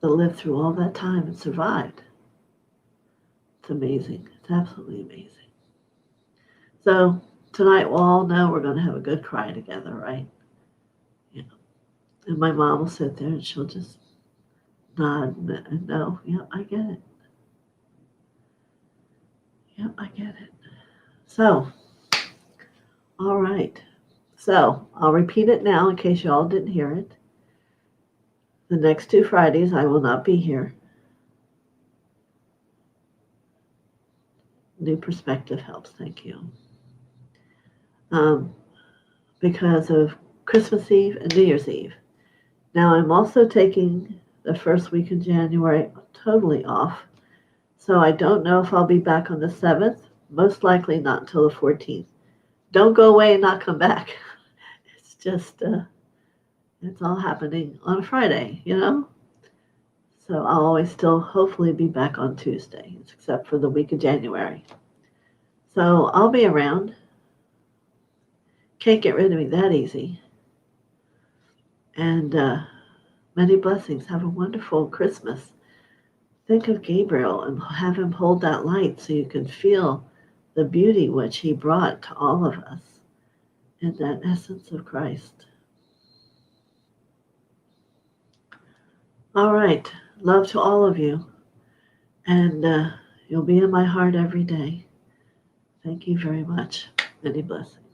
that lived through all that time and survived. It's amazing. It's absolutely amazing. So tonight we'll all know we're going to have a good cry together, right? Yeah. And my mom will sit there and she'll just nod and know, yeah, I get it. Yep, I get it. So, all right. So, I'll repeat it now in case you all didn't hear it. The next 2 Fridays, I will not be here. New perspective helps. Thank you. Because of Christmas Eve and New Year's Eve. Now, I'm also taking the first week in January totally off. So, I don't know if I'll be back on the 7th. Most likely not until the 14th. Don't go away and not come back. It's just, it's all happening on a Friday, you know? So I'll always still hopefully be back on Tuesday, except for the week of January. So I'll be around. Can't get rid of me that easy. And many blessings. Have a wonderful Christmas. Think of Gabriel and have him hold that light so you can feel the beauty which he brought to all of us in that essence of Christ. All right. Love to all of you. And you'll be in my heart every day. Thank you very much. Many blessings.